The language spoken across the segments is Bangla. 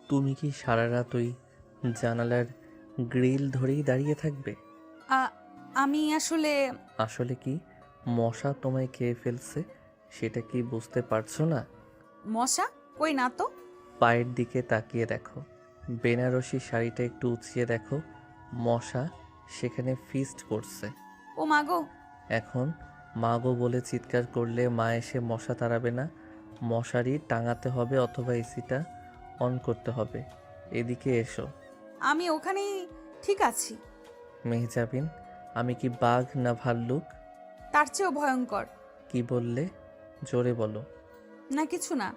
তুমি কি সারা রাত ওই জানালার গ্রিল ধরেই দাঁড়িয়ে থাকবে? আ- আমি আসলে আসলে কি, মশা তোমায় খেয়ে ফেলছে সেটা কি বুঝতে পারছো না? মশা কই না তো। পায়ের দিকে তাকিয়ে দেখো, বেনারসি শাড়িটা একটু উঁচিয়ে দেখো, মশা সেখানে ফিস্ট করছে। ও মাগো। এখন মা গো বলে চিৎকার করলে মা এসে মশা তাড়াবে না। মশারি টাঙাতে হবে অথবা এসিটা অন করতে হবে। এদিকে এসো। আমি ওখানেই ঠিক আছি। মেহজাবিন, আমি কি বাঘ না ভাল্লুক? তার চেয়েও ভয়ঙ্কর। কি বললে? জোরে বলো। না কিছু না,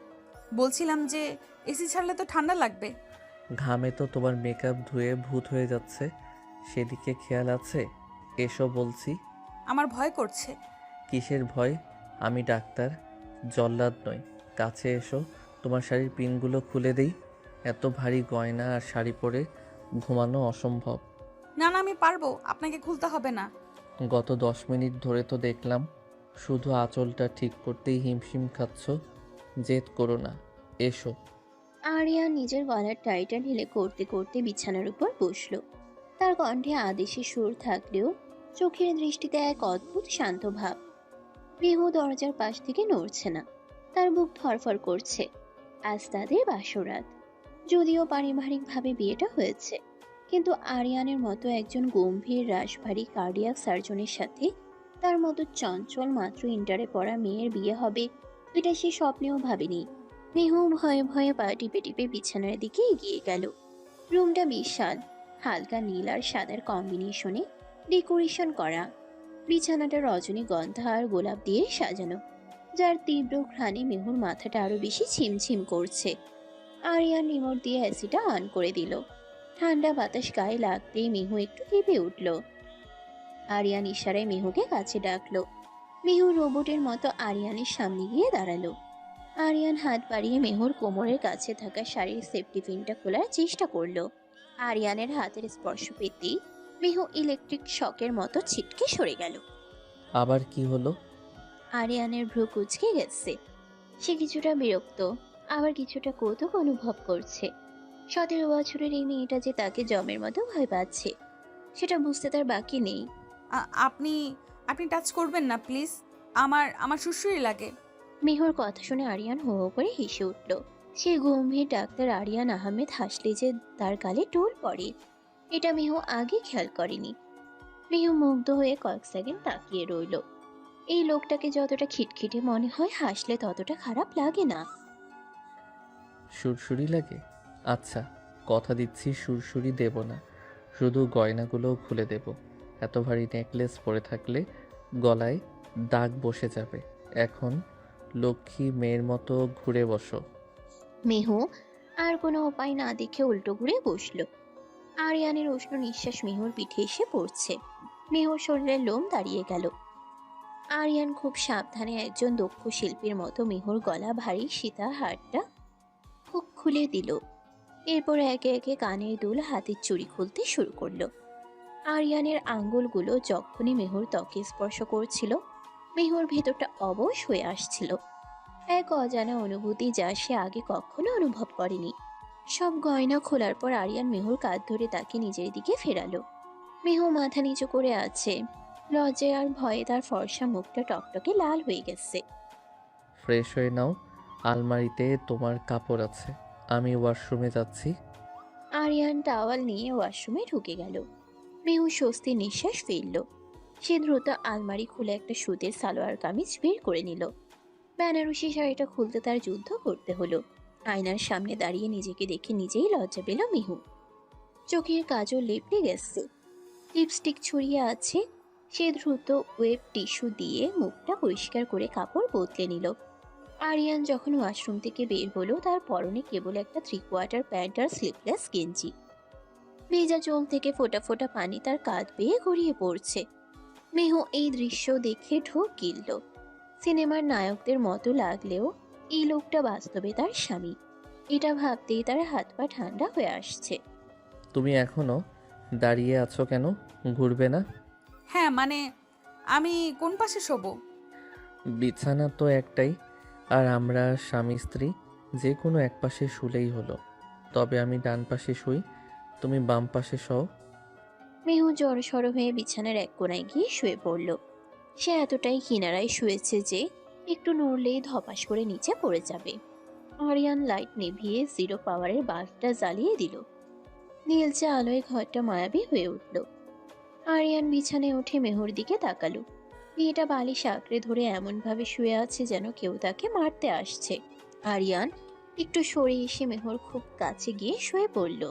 বলছিলাম যে এসি ছাড়লে তো ঠান্ডা লাগবে। ঘামে তো তোমার মেকআপ ধুয়ে ভূত হয়ে যাচ্ছে, সেদিকে খেয়াল আছে? এসো বলছি। আমার ভয় করছে। কিসের ভয়? আমি ডাক্তার, জল্লাদ নই। কাছে এসো, তোমার শাড়ির পিনগুলো খুলে দেই। এত ভারী গয়না আর শাড়ি পরে ঘুমানো অসম্ভব। না না, আমি পারবো, আপনাকে খুলতে হবে না। গত 10 মিনিট ধরে তো দেখলাম শুধু আঁচলটা ঠিক করতেই হিমশিম খাচ্ছ। জেদ করো না, এসো। আরিয়া নিজের গলার টাইটা ঢিলে করতে করতে বিছানার উপর বসল। তার কণ্ঠে আদেশি সুর থাকলেও চোখের দৃষ্টিতে এক অদ্ভুত শান্ত ভাব। রিহু দরজার পাশ থেকে নড়ছে না, তার বুক ধড়ফড় করছে। আজ তাদের বাসরাত, যদিও পারিবারিকভাবে বিয়েটা হয়েছে, কিন্তু আরিয়ানের মতো একজন গম্ভীর রাশভারী কার্ডিয়াক সার্জনের সাথে তার মতো চঞ্চল মাত্র ইন্টারে পড়া মেয়ের বিয়ে হবে, এটা সে স্বপ্নেও ভাবেনি। মেহু ভয়ে ভয়ে পা টিপে টিপে বিছানার দিকে এগিয়ে গেল। রুমটা বিশাল, হালকা নীল আর সাদার কম্বিনেশনে ডেকোরেশন করা। বিছানাটা রজনীগন্ধা আর গোলাপ দিয়ে সাজানো, যার তীব্র ঘ্রাণে মেহুর মাথাটা আরো বেশি ছিমছিম করছে। আরিয়ান রিমোট দিয়ে এসিটা অন করে দিল। ঠান্ডা বাতাস গায়ে লাগতেই মেহু একটু কেঁপে উঠল। আরিয়ান ইশারায় মেহুকে কাছে ডাকলো। মেহু রোবটের মতো আরিয়ানের সামনে গিয়ে দাঁড়ালো। আরিয়ান হাত বাড়িয়ে মেহুর কোমরের কাছে থাকা শাড়ির সেফটি পিনটা খোলার চেষ্টা করলো। আরিয়ানের হাতের স্পর্শ পেতেই মেহু ইলেকট্রিক শকের মতো ছিটকে সরে গেল। আবার কি হলো? আরিয়ানের ভ্রু কুঁচকে গেছে। সে কিছুটা বিরক্ত, আবার কিছুটা কৌতুক অনুভব করছে। 17 বছরের এই মেয়েটা যে তাকে জমের মতো ভয় পাচ্ছে, সেটা বুঝতে তার বাকি নেই। আপনি আপনি টাচ করবেন না প্লিজ। আমার আমার সুড়সুড়ি লাগে। মেহুর কথা শুনে আরিয়ান হো হো করে হেসে উঠল। সে গম্ভীর ডাক্তার আরিয়ান আহমেদ হাসলে যে তার গালে টোল পড়ে, এটা মেহু আগে খেয়াল করেনি। মেহু মুগ্ধ হয়ে কয়েক সেকেন্ড তাকিয়ে রইল। এই লোকটাকে যতটা খিটখিটে মনে হয়, হাসলে ততটা খারাপ লাগে না। সুরসুরি লাগে? আচ্ছা, কথা দিচ্ছি সুরসুরি দেব না, শুধু গয়নাগুলোও খুলে দেব। এত ভারী নেকলেস পরে থাকলে গলায় দাগ বসে যাবে। এখন লক্ষ্মী মেয়ের মতো ঘুরে বসো। মেহু আর কোনো উপায় না দেখে উল্টো ঘুরে বসলো। আরিয়ানের উষ্ণ নিঃশ্বাস মেহুর পিঠে এসে পড়ছে। মেহুর শরীরের লোম দাঁড়িয়ে গেল। আরিয়ান খুব সাবধানে একজন দক্ষ শিল্পীর মতো মেহুর গলা ভারী সীতা হারটা হুক খুলে দিল। এরপর একে একে কানের দুল, হাতের চুড়ি খুলতে শুরু করলো। আরিয়ানের আঙ্গুলগুলো যখনই মেহুর ত্বকে স্পর্শ করছিল, মেহুর ভেতরটা অবশ হয়ে আসছিল। এক অজানা অনুভূতি যা সে আগে কখনো অনুভব করেনি। সব গয়না খোলার পর আরিয়ান মেহুর কাঁধ ধরে তাকে নিজের দিকে ফেরালো। মেহু মাথা নিচু করে আছে। লজ্জায় আর ভয়ে তার ফর্সা মুখটা টকটকে লাল হয়ে গেছে। ফ্রেশ হয়ে নাও, আলমারিতে তোমার কাপড় আছে। আমি ওয়াশরুমে যাচ্ছি। আরিয়ান টাওয়াল নিয়ে ওয়াশরুমে ঢুকে গেল। মেহু স্বস্তি নিঃশ্বাস ফেলল। সে দ্রুত আলমারি খুলে একটা সুতির সালোয়ার কামিজ বের করে নিল। বেনারসি শাড়িটা খুলতে তার যুদ্ধ করতে হলো। আয়নার সামনে দাঁড়িয়ে নিজেকে দেখে নিজেই লজ্জা পেল মেহু। চোখের কাজল লেপটে গেছে, লিপস্টিক ছড়িয়ে আছে। সে দ্রুত ওয়েব টিস্যু দিয়ে মুখটা পরিষ্কার করে কাপড় বদলে নিল। আরিয়ান যখন ওয়াশরুম থেকে বের হলো, তার পরনে কেবল একটা 3/4 প্যান্ট আর স্লিপলেস গেঞ্জি। ভেজা চোখ থেকে ফোঁটা ফোঁটা পানি তার কাঁধ বেয়ে গড়িয়ে পড়ছে। মেহু এই দৃশ্য দেখে ঢোক গিলল। সিনেমার নায়কদের মতো লাগলেও এই লোকটা বাস্তবে তার স্বামী। এটা ভাবতেই তার হাত পা ঠান্ডা হয়ে আসছে। তুমি এখনো দাঁড়িয়ে আছো কেন? ঘুরবে না? হ্যাঁ মানে, আমি কোন পাশে শোবো? বিছানা তো একটাই, আর আমরা স্বামী স্ত্রী, যে কোনো এক পাশে শুলেই হলো। তবে আমি ডান পাশে শুই, তুমি বাম পাশে শও। মেহু জড়সড় হয়ে বিছানার এক কোণায় গিয়ে শুয়ে পড়ল। সে এতটাই কিনারায় শুয়েছে যে একটু নড়লেই ধপাস করে নিচে পড়ে যাবে। আরিয়ান লাইট নিভিয়ে জিরো পাওয়ারের বাল্বটা জ্বালিয়ে দিল। নীলচে আলোয় ঘরটা মায়াবী হয়ে উঠল। আরিয়ান বিছানায় উঠে মেহুর দিকে তাকালো। মেয়েটা বালিশ আঁকড়ে ধরে এমন ভাবে শুয়ে আছে যেন কেউ তাকে মারতে আসছে। আরিয়ান একটু সরে এসে মেহুর খুব কাছে গিয়ে শুয়ে পড়ল।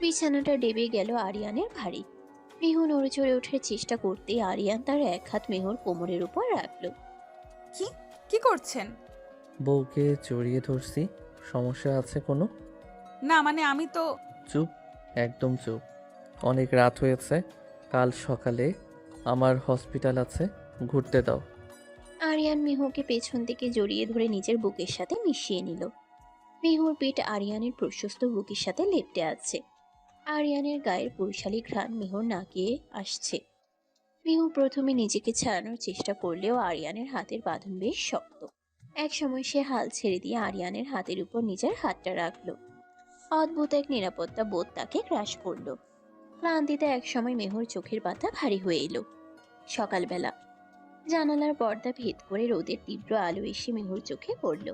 বিছানাটা ডেবে গেল আরিয়ানের ভারী। মেহু নড়ে চড়ে ওঠার চেষ্টা করতে আরিয়ান তার এক হাত মেহুর কোমরের উপর রাখল। কি কি করছেন? বউকে জড়িয়ে ধরছি, সমস্যা আছে কোনো? না মানে আমি তো। চুপ, একদম চুপ। অনেক রাত হয়েছে, কাল সকালে আমার হসপিটাল আছে, ঘুরতে দাও। আরিয়ান মেহুকে পেছন থেকে জড়িয়ে ধরে নিজের বুকের সাথে মিশিয়ে নিল। মেহুর পিঠ আরিয়ানের প্রশস্ত বুকের সাথে লেপ্টে আছে। আরিয়ানের গায়ের বৈশালী ঘ্রাণ মেহুর নাকে আসছে। মেহু প্রথমে নিজেকে ছাড়ানোর চেষ্টা করলেও আরিয়ানের হাতের বাঁধন বেশ শক্ত। এক সময় সে হাল ছেড়ে দিয়ে আরিয়ানের হাতের উপর নিজের হাতটা রাখলো। অদ্ভুত এক নিরাপত্তা বোধ তাকে গ্রাস করলো। ক্লান্তিতে একসময় মেহুর চোখের পাতা ভারী হয়ে এলো। সকালবেলা জানালার পর্দা ভেদ করে রোদের তীব্র আলো এসে মেহুর চোখে পড়ল।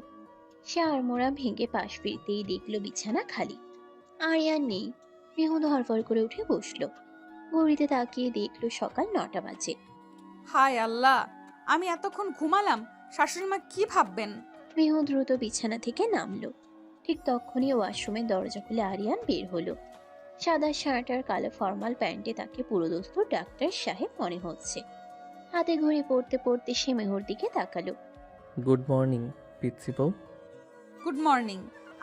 সে আড়মোড়া ভেঙে পাশ ফিরতেই দেখলো বিছানা খালি। আরিয়ান নেই। মেহু ধরফর করে উঠে বসলো। ঘড়িতে তাকিয়ে দেখলো সকাল 9টা বাজে। হায় আল্লাহ, আমি এতক্ষণ ঘুমালাম, শাশুড়ি মা কি ভাববেন? মেহু দ্রুত বিছানা থেকে নামলো। ঠিক তখনই ওয়াশরুমের দরজা খুলে আরিয়ান বের হলো। সাদা শার্ট আর কালো ফর্মাল প্যান্টে তাকে পুরোদস্তুর ডাক্তার সাহেব মনে হচ্ছে। হাতে ঘড়ি পড়তে পড়তে সে মেহুর দিকে তাকালো। গুড মর্নিং পিচ্ছি বউ। Good morning.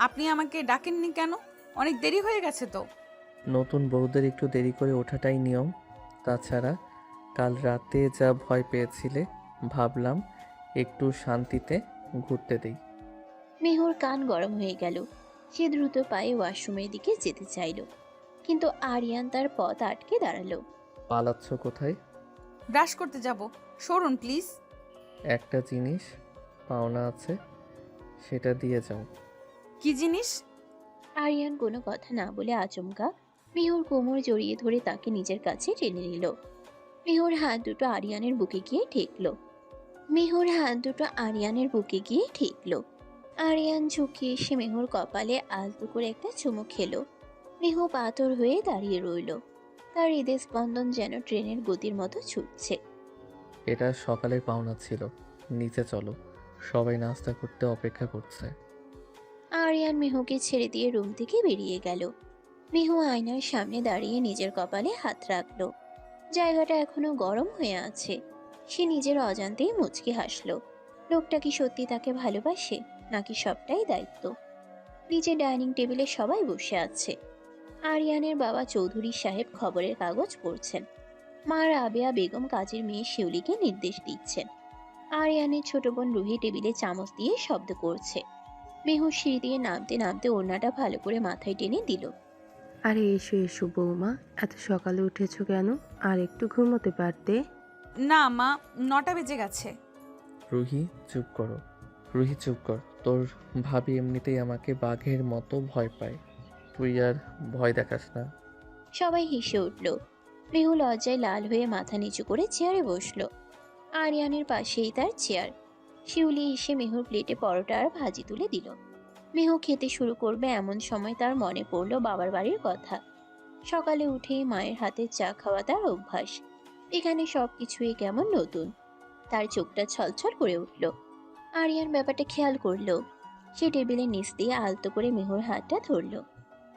আপনি আমাকে ডাকেননি কেন? অনেক দেরি হয়ে গেছে তো। নতুন বউদের একটু দেরি করে ওঠাটাই নিয়ম। তাছাড়া কাল রাতে যা ভয় পেয়েছিলে, ভাবলাম একটু শান্তিতে ঘুরতে দেই। মেহুর কান গরম হয়ে গেল। সে দ্রুত পায়ে ওয়াশরুমের দিকে যেতে চাইল, কিন্তু আরিয়ান তার পথ আটকে দাঁড়ালো। পালাচ্ছ কোথায়? ব্রাশ করতে যাব, সরুন প্লিজ। একটা জিনিস পাওনা আছে, সেটা দিয়ে যাও। কি জিনিস? আরিয়ান কোনো কথা না বলে আচমকা মেহুর কোমর জড়িয়ে ধরে তাকে নিজের কাছে টেনে নিল। মেহুর হাত দুটো আরিয়ানের বুকে গিয়ে ঠেকলো। আরিয়ান ঝুঁকে এসে মেহুর কপালে আলতো করে একটা চুমু খেলো। মেহু পাথর হয়ে দাঁড়িয়ে রইল। তার হৃদয় স্পন্দন যেন ট্রেনের গতির মতো ছুটছে। এটা সকালের পাওনা ছিল, নিচে চলো, সবাই নাস্তা করতে অপেক্ষা করছে। আরিয়ান মেহুকে ছেড়ে দিয়ে রুম থেকে বেরিয়ে গেল। মেহু আয়নার সামনে দাঁড়িয়ে নিজের কপালে হাত রাখলো। জায়গাটা এখনো গরম হয়ে আছে। সে নিজের অজান্তেই মুচকি হাসলো। লোকটা কি সত্যি তাকে ভালোবাসে, নাকি সবটাই দায়িত্ব? নিচে ডাইনিং টেবিলে সবাই বসে আছে। আরিয়ানের বাবা চৌধুরী সাহেব খবরের কাগজ পড়ছেন। মা রাবেয়া বেগম কাজের মেয়ে শিউলিকে নির্দেশ দিচ্ছেন। আরিয়ানের ছোট বোন রুহি টেবিলে চামচ দিয়ে শব্দ করছে। মেহু সিঁড়ি দিয়ে নামতে নামতে ওড়নাটা ভালো করে মাথায় টেনে দিল। আরে এসো এসো বৌমা, এত সকালে উঠেছো কেন? আর একটু ঘুমোতে পারতে। না মা, 9টা বেজে গেছে। রুহি চুপ করো, রুহি চুপ কর। তোর ভাবি এমনিতেই আমাকে বাঘের মতো ভয় পায়, তুই আর ভয় দেখাস না। সবাই হেসে উঠল। মেহু লজ্জায় লাল হয়ে মাথা নিচু করে চেয়ারে বসলো। আরিয়ানের পাশেই তার চেয়ার। শিউলি এসে মেহুর প্লেটে পরোটা আর ভাজি তুলে দিল। মেহু খেতে শুরু করবে এমন সময় তার মনে পড়লো বাবার বাড়ির কথা। সকালে উঠেই মায়ের হাতে চা খাওয়া তার অভ্যাস। এখানে সবকিছুই কেমন নতুন। তার চোখটা ছলছল করে উঠল। আরিয়ান ব্যাপারটা খেয়াল করলো। সে টেবিলের নিচ দিয়ে আলতো করে মেহুর হাতটা ধরল।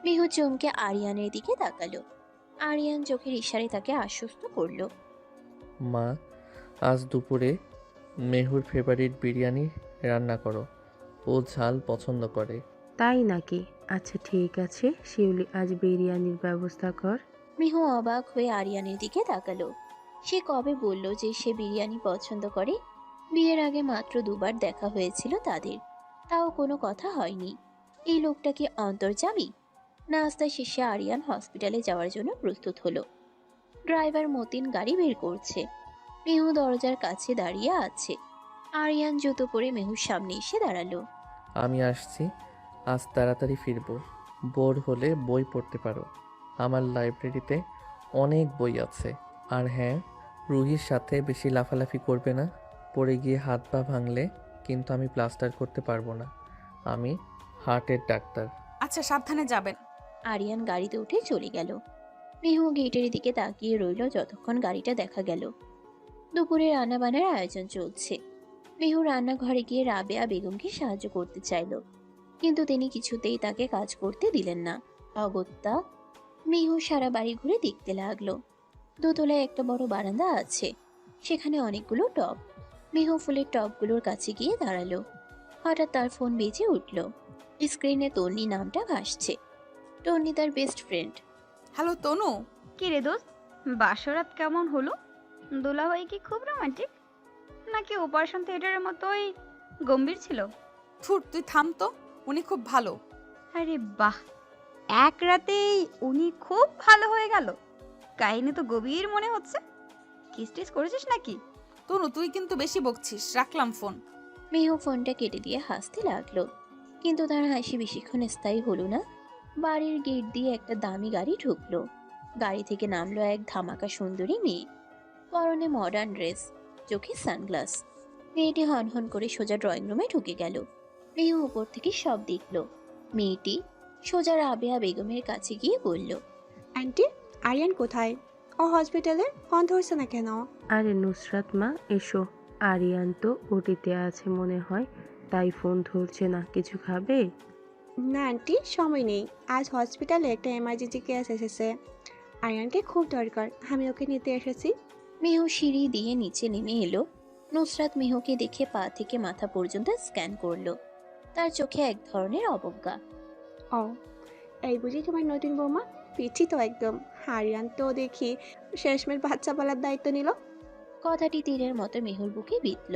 মেহু চমকে আরিয়ানের দিকে তাকালো। আরিয়ান চোখের ইশারায় তাকে আশ্বস্ত করলো। মা, আজ দুপুরে মেহুর ফেভারিট বিরিয়ানি রান্না করো, ও ঝাল পছন্দ করে। তাই নাকি? আচ্ছা ঠিক আছে, শিউলি আজ বিরিয়ানির ব্যবস্থা কর। মেহু অবাক হয়ে আরিয়ানের দিকে তাকালো। সে কবে বলল যে সে বিরিয়ানি পছন্দ করে? বিয়ের আগে মাত্র 2বার দেখা হয়েছিল তাদের, তাও কোনো কথা হয়নি। এই লোকটা কি অন্তর্যামী? নাস্তা শেষে আরিয়ান হসপিটালে যাওয়ার জন্য প্রস্তুত হলো। ড্রাইভার মতিন গাড়ি বের করছে। মেহু দরজার কাছে দাঁড়িয়ে আছে। আরিয়ান জুতো পরে মেহুর সামনে এসে দাঁড়ালো। আমি আসছি, আজ তাড়াতাড়ি ফিরবো, বোর হলে বই পড়তে পারো। আমার লাইব্রেরিতে অনেক বই আছে। আর হ্যাঁ, রুহির সাথে বেশি লাফালাফি করবে না। পড়ে গিয়ে হাত পা ভাঙলে কিন্তু আমি প্লাস্টার করতে পারবো না। আমি হার্টের ডাক্তার। আচ্ছা, সাবধানে যাবেন। আরিয়ান গাড়িতে উঠে চলে গেল। মেহু গেটের দিকে তাকিয়ে রইল যতক্ষণ গাড়িটা দেখা গেল। দুপুরে রান্নাবান্নার আয়োজন চলছে। মেহু রান্নাঘরে গিয়ে রাবেয়া বেগমকে সাহায্য করতে চাইল, কিন্তু তিনি কিছুতেই তাকে কাজ করতে দিলেন না। অগত্যা মেহু সারা বাড়ি ঘুরে দেখতে লাগলো। দোতলায় একটা বড় বারান্দা আছে, সেখানে অনেকগুলো টব। মেহু ফুলের টবগুলোর কাছে গিয়ে দাঁড়ালো। হঠাৎ তার ফোন বেজে উঠল। স্ক্রিনে তন্নি নামটা ভাসছে। টন্নি তার বেস্ট ফ্রেন্ড। হ্যালো তনু। কি রে দোস্ত, বাসরাত কেমন হলো? দুলাভাই কি খুব রোমান্টিক, নাকি অপারেশন থিয়েটারের মতোই গম্ভীর ছিল? থুর, তুই থাম তো। উনি খুব ভালো। আরে বাহ, এক রাতেই উনি খুব ভালো হয়ে গেল। কাহিনী তো গভীর মনে হচ্ছে। কিস টিস করেছিস নাকি? তনু, তুই কিন্তু বেশি বকছিস। রাখলাম ফোন। মেহু ফোনটা কেটে দিয়ে হাসতে লাগলো, কিন্তু তার হাসি বেশিক্ষণ স্থায়ী হলো না। বাড়ির গেট দিয়ে একটা দামি গাড়ি ঢুকলো। গাড়ি থেকে নামলো এক ধামাকা সুন্দরী মেয়ে। পরনে মডার্ন ড্রেস, চোখে সানগ্লাস। মেয়েটি হনহন করে সোজা ড্রয়িং রুমে ঢুকে গেল। মেহু উপর থেকে সব দেখলো। মেয়েটি সোজা রাবেয়া বেগমের কাছে গিয়ে বলল, আন্টি, আরিয়ান কোথায়? ও হসপিটালে, ফোন ধরছে না কেন? আরে নুসরাত মা, এসো। আরিয়ান তো ওটিতে আছে মনে হয়, তাই ফোন ধরছে না। কিছু খাবে? না আন্টি, সময় নেই। আজ হসপিটালে একটা এমার্জেন্সি কেস এসেছে। আরিয়ানকে খুব দরকার, আমি ওকে নিতে এসেছি। মেহু সিঁড়ি দিয়ে নিচে নেমে এলো। নুসরাত মেহুকে দেখে পা থেকে মাথা পর্যন্ত স্ক্যান করলো। তার চোখে এক ধরনের অবজ্ঞা। ও, এই বুঝি তোমার নতুন বৌমা? পিচ্ছি তো একদম। আরিয়ান তো দেখি শেষমেশ বাচ্চা পালার দায়িত্ব নিল। কথাটি তীরের মতো মেহুর বুকে বিঁধল।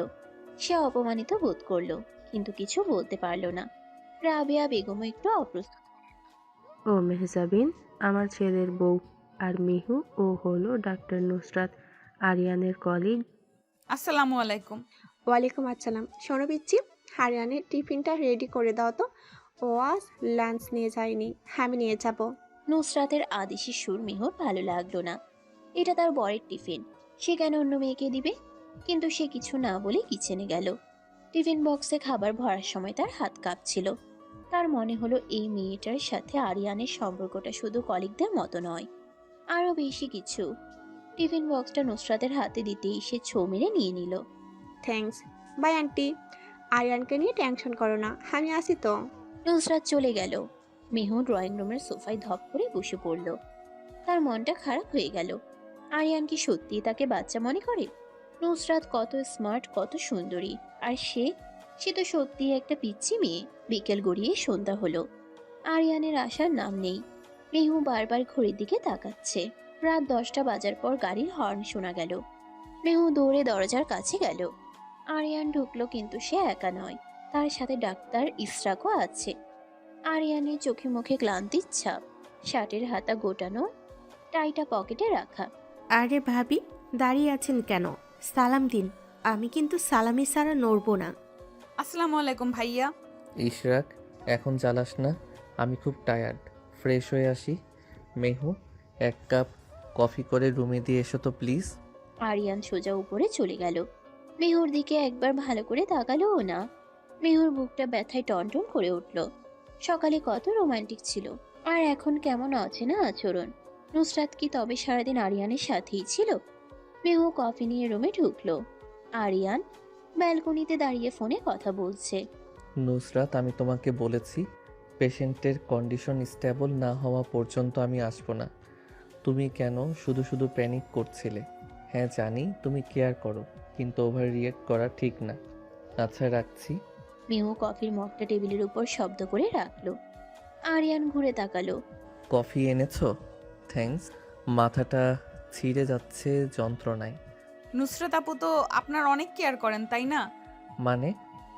সে অপমানিত বোধ করলো, কিন্তু কিছু বলতে পারল না। রাবেয়া বেগমও একটু অপ্রস্তুত। ও মেহজাবিন, আমার ছেলের বউ। আর মিহু, ও হলো ডাক্তার নুসরাত, আরিয়ানের কলিগ। আসসালামু আলাইকুম। ওয়ালাইকুম আসসালাম। শোনো পিচ্ছি, আরিয়ানের টিফিনটা রেডি করে দাও তো। ও আজ লাঞ্চ নিয়ে যায়নি, আমি নিয়ে যাব। নুসরাতের আদেশি সুর মেহুর ভালো লাগলো না। এটা তার বরের টিফিন, সে কেন অন্য মেয়েকে দিবে? কিন্তু সে কিছু না বলে কিচেনে গেল। টিফিন বক্সে খাবার ভরার সময় তার হাত কাঁপছিল। তার মনে হলো এই মেয়েটার সাথে আরিয়ানের সম্পর্কটা শুধু কলিগদের মতো নয়, আরো বেশি কিছু। টিফিন বক্সটা নুসরাতের হাতে দিতেই সে ছো মেরে নিয়ে নিল। থ্যাঙ্কস। By aunty. আরিয়ানকে নিয়ে টেনশন করো না, আমি আসি তো। নুসরাত চলে গেল। মেহু ড্রয়িং রুমের সোফায় ধপ করে বসে পড়ল। তার মনটা খারাপ হয়ে গেল। আরিয়ান কি সত্যি তাকে বাচ্চা মনে করে? নুসরাত কত স্মার্ট, কত সুন্দরী, আর সে সে তো সত্যি একটা পিচ্চি মেয়ে। বিকেল গড়িয়ে সন্ধ্যা হলো, আরিয়ানের আসার নাম নেই। মেহু বারবার ঘড়ির দিকে তাকাচ্ছে। রাত 10টা বাজার পর গাড়ির হর্ন শোনা গেল। মেহু দৌড়ে দরজার কাছে গেল। আরিয়ান ঢুকলো, কিন্তু সে একা নয়, তার সাথে ডাক্তার ইসরাকও আছে। আরিয়ানের চোখে মুখে ক্লান্তির ছাপ, শার্টের হাতা গোটানো, টাইটা পকেটে রাখা। আরে ভাবি, দাঁড়িয়ে আছেন কেন? সালাম দিন। আমি কিন্তু সালামি ছাড়া নড়বো না। আসসালামু আলাইকুম ভাইয়া। ইশরাক, এখন জ্বালাস না, আমি খুব টায়ার্ড। ফ্রেশ হয়ে আসি। মেহু, এক কাপ কফি করে রুমে দিয়ে এসো তো প্লিজ। আরিয়ান সোজা উপরে চলে গেল। মেহুর দিকে একবার ভালো করে তাকালোও না। মেহুর বুকটা ব্যথায় টনটন করে উঠল। সকালে কত রোমান্টিক ছিল, আর এখন কেমন অচেনা আচরণ। নুসরাত কি তবে সারাদিন আরিয়ানের সাথেই ছিল? মেহু কফি নিয়ে রুমে ঢুকলো। আরিয়ান ব্যালকনিতে দাঁড়িয়ে ফোনে কথা বলছে। নুসরাত, আমি তোমাকে বলেছি পেশেন্টের কন্ডিশন স্টেবল না হওয়া পর্যন্ত আমি আসবো না। তুমি কেন শুধু শুধু প্যানিক করছিলে? হ্যাঁ জানি তুমি কেয়ার করো, কিন্তু ওভার রিয়েক্ট করা ঠিক না। আচ্ছা, রাখছি। মেহু কফির মগটা টেবিলের উপর শব্দ করে রাখলো। আরিয়ান ঘুরে তাকালো। কফি এনেছো? থ্যাঙ্কস। মাথাটা ছিঁড়ে যাচ্ছে যন্ত্রণায়। নুসরাত আপু তো আপনার অনেক কেয়ার করেন, তাই না? মানে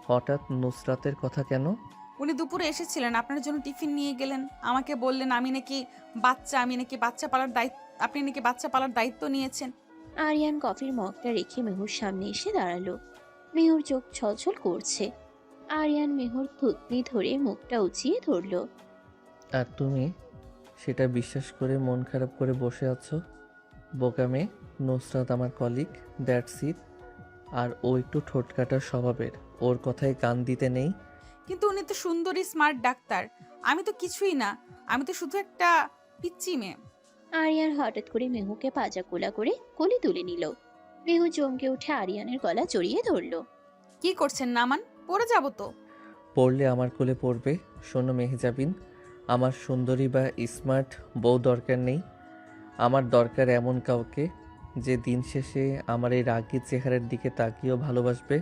হঠাৎ নুসরাতের কথা কেন? উনি দুপুরে এসেছিলেন, আপনার জন্য টিফিন নিয়ে গেলেন। আমাকে বললেন আমি নাকি বাচ্চা পালার দায়িত্ব, আপনি নাকি বাচ্চা পালার দায়িত্ব নিয়েছেন। আরিয়ান কফির মগটা রেখে মেহুর সামনে এসে দাঁড়ালো। মেহুর চোখ ছলছল করছে। আরিয়ান মেহুর থুতনি ধরে মুখটা উঁচিয়ে ধরল। আর তুমি সেটা বিশ্বাস করে মন খারাপ করে বসে আছো। বোকা মেয়ে। নুসরাত আমার কলিগ, দ্যাটস ইট। আর ও একটু ঠোঁটকাটার স্বভাবের, ওর কথায় কান দিতে নেই। কিন্তু উনি তো সুন্দরী স্মার্ট ডাক্তার, আমি তো কিছুই না, আমি তো শুধু একটা পিচ্চি মেয়ে। আরিয়ান হঠাৎ করে মেহুকে পাজা কোলা করে কোলে তুলে নিল। মেহু চমকে উঠে আরিয়ানের গলা জড়িয়ে ধরল। কি করছেন নামান, পড়ে যাব তো। পড়লে আমার কোলে পড়বে। শোনো মেহজাবিন, আমার সুন্দরী বা স্মার্ট বউ দরকার নেই। আমার দরকার এমন কাউকে যে দিন শেষে আমার এই রাগী চেহারার দিকে তাকিয়েও ভালোবাসবে।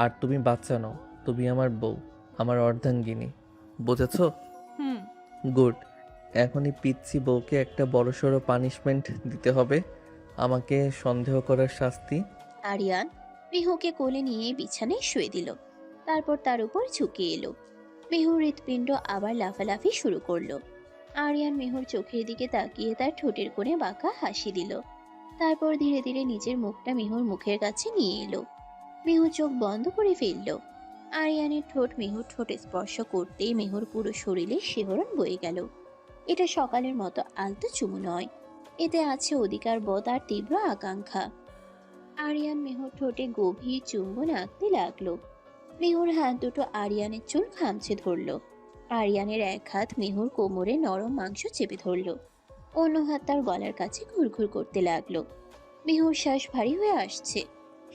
আর তুমি বাচ্চা নও, তুমি আমার বউ, আমার অর্ধাঙ্গিনী। বুঝেছো? হুম। গুড। এখনই পিচ্ছি বউকে একটা বড়সড় পানিশমেন্ট দিতে হবে, আমাকে সন্দেহ করার শাস্তি। আরিয়ান মেহুকে কোলে নিয়ে বিছানায় শুয়ে দিল। তারপর তার উপর ঝুঁকে এলো। মেহুর হৃৎপিণ্ড আবার লাফালাফি শুরু করলো। আরিয়ান মেহুর চোখের দিকে তাকিয়ে তার ঠোঁটের কোণে বাঁকা হাসি দিল। তারপর ধীরে ধীরে নিজের মুখটা মেহুর মুখের কাছে নিয়ে এলো। মেহু চোখ বন্ধ করে ফেলল। আরিয়ানের ঠোঁট মেহুর ঠোঁটে স্পর্শ করতেই মেহুর পুরো শরীরে শিহরণ বয়ে গেল। এটা সকালের মতো আলতো চুমু নয়, এতে আছে অধিকার বোধ আর তীব্র আকাঙ্ক্ষা। আরিয়ান মেহুর ঠোঁটে গভীর চুম্বন আঁকতে লাগলো। মেহুর হাত দুটো আরিয়ানের চুল খামচে ধরলো। আরিয়ানের এক হাত মেহুর কোমরে নরম মাংস চেপে ধরলো। অন্য হাত তার গলার কাছে ঘুরঘুর করতে লাগলো। মেহুর শ্বাস ভারী হয়ে আসছে।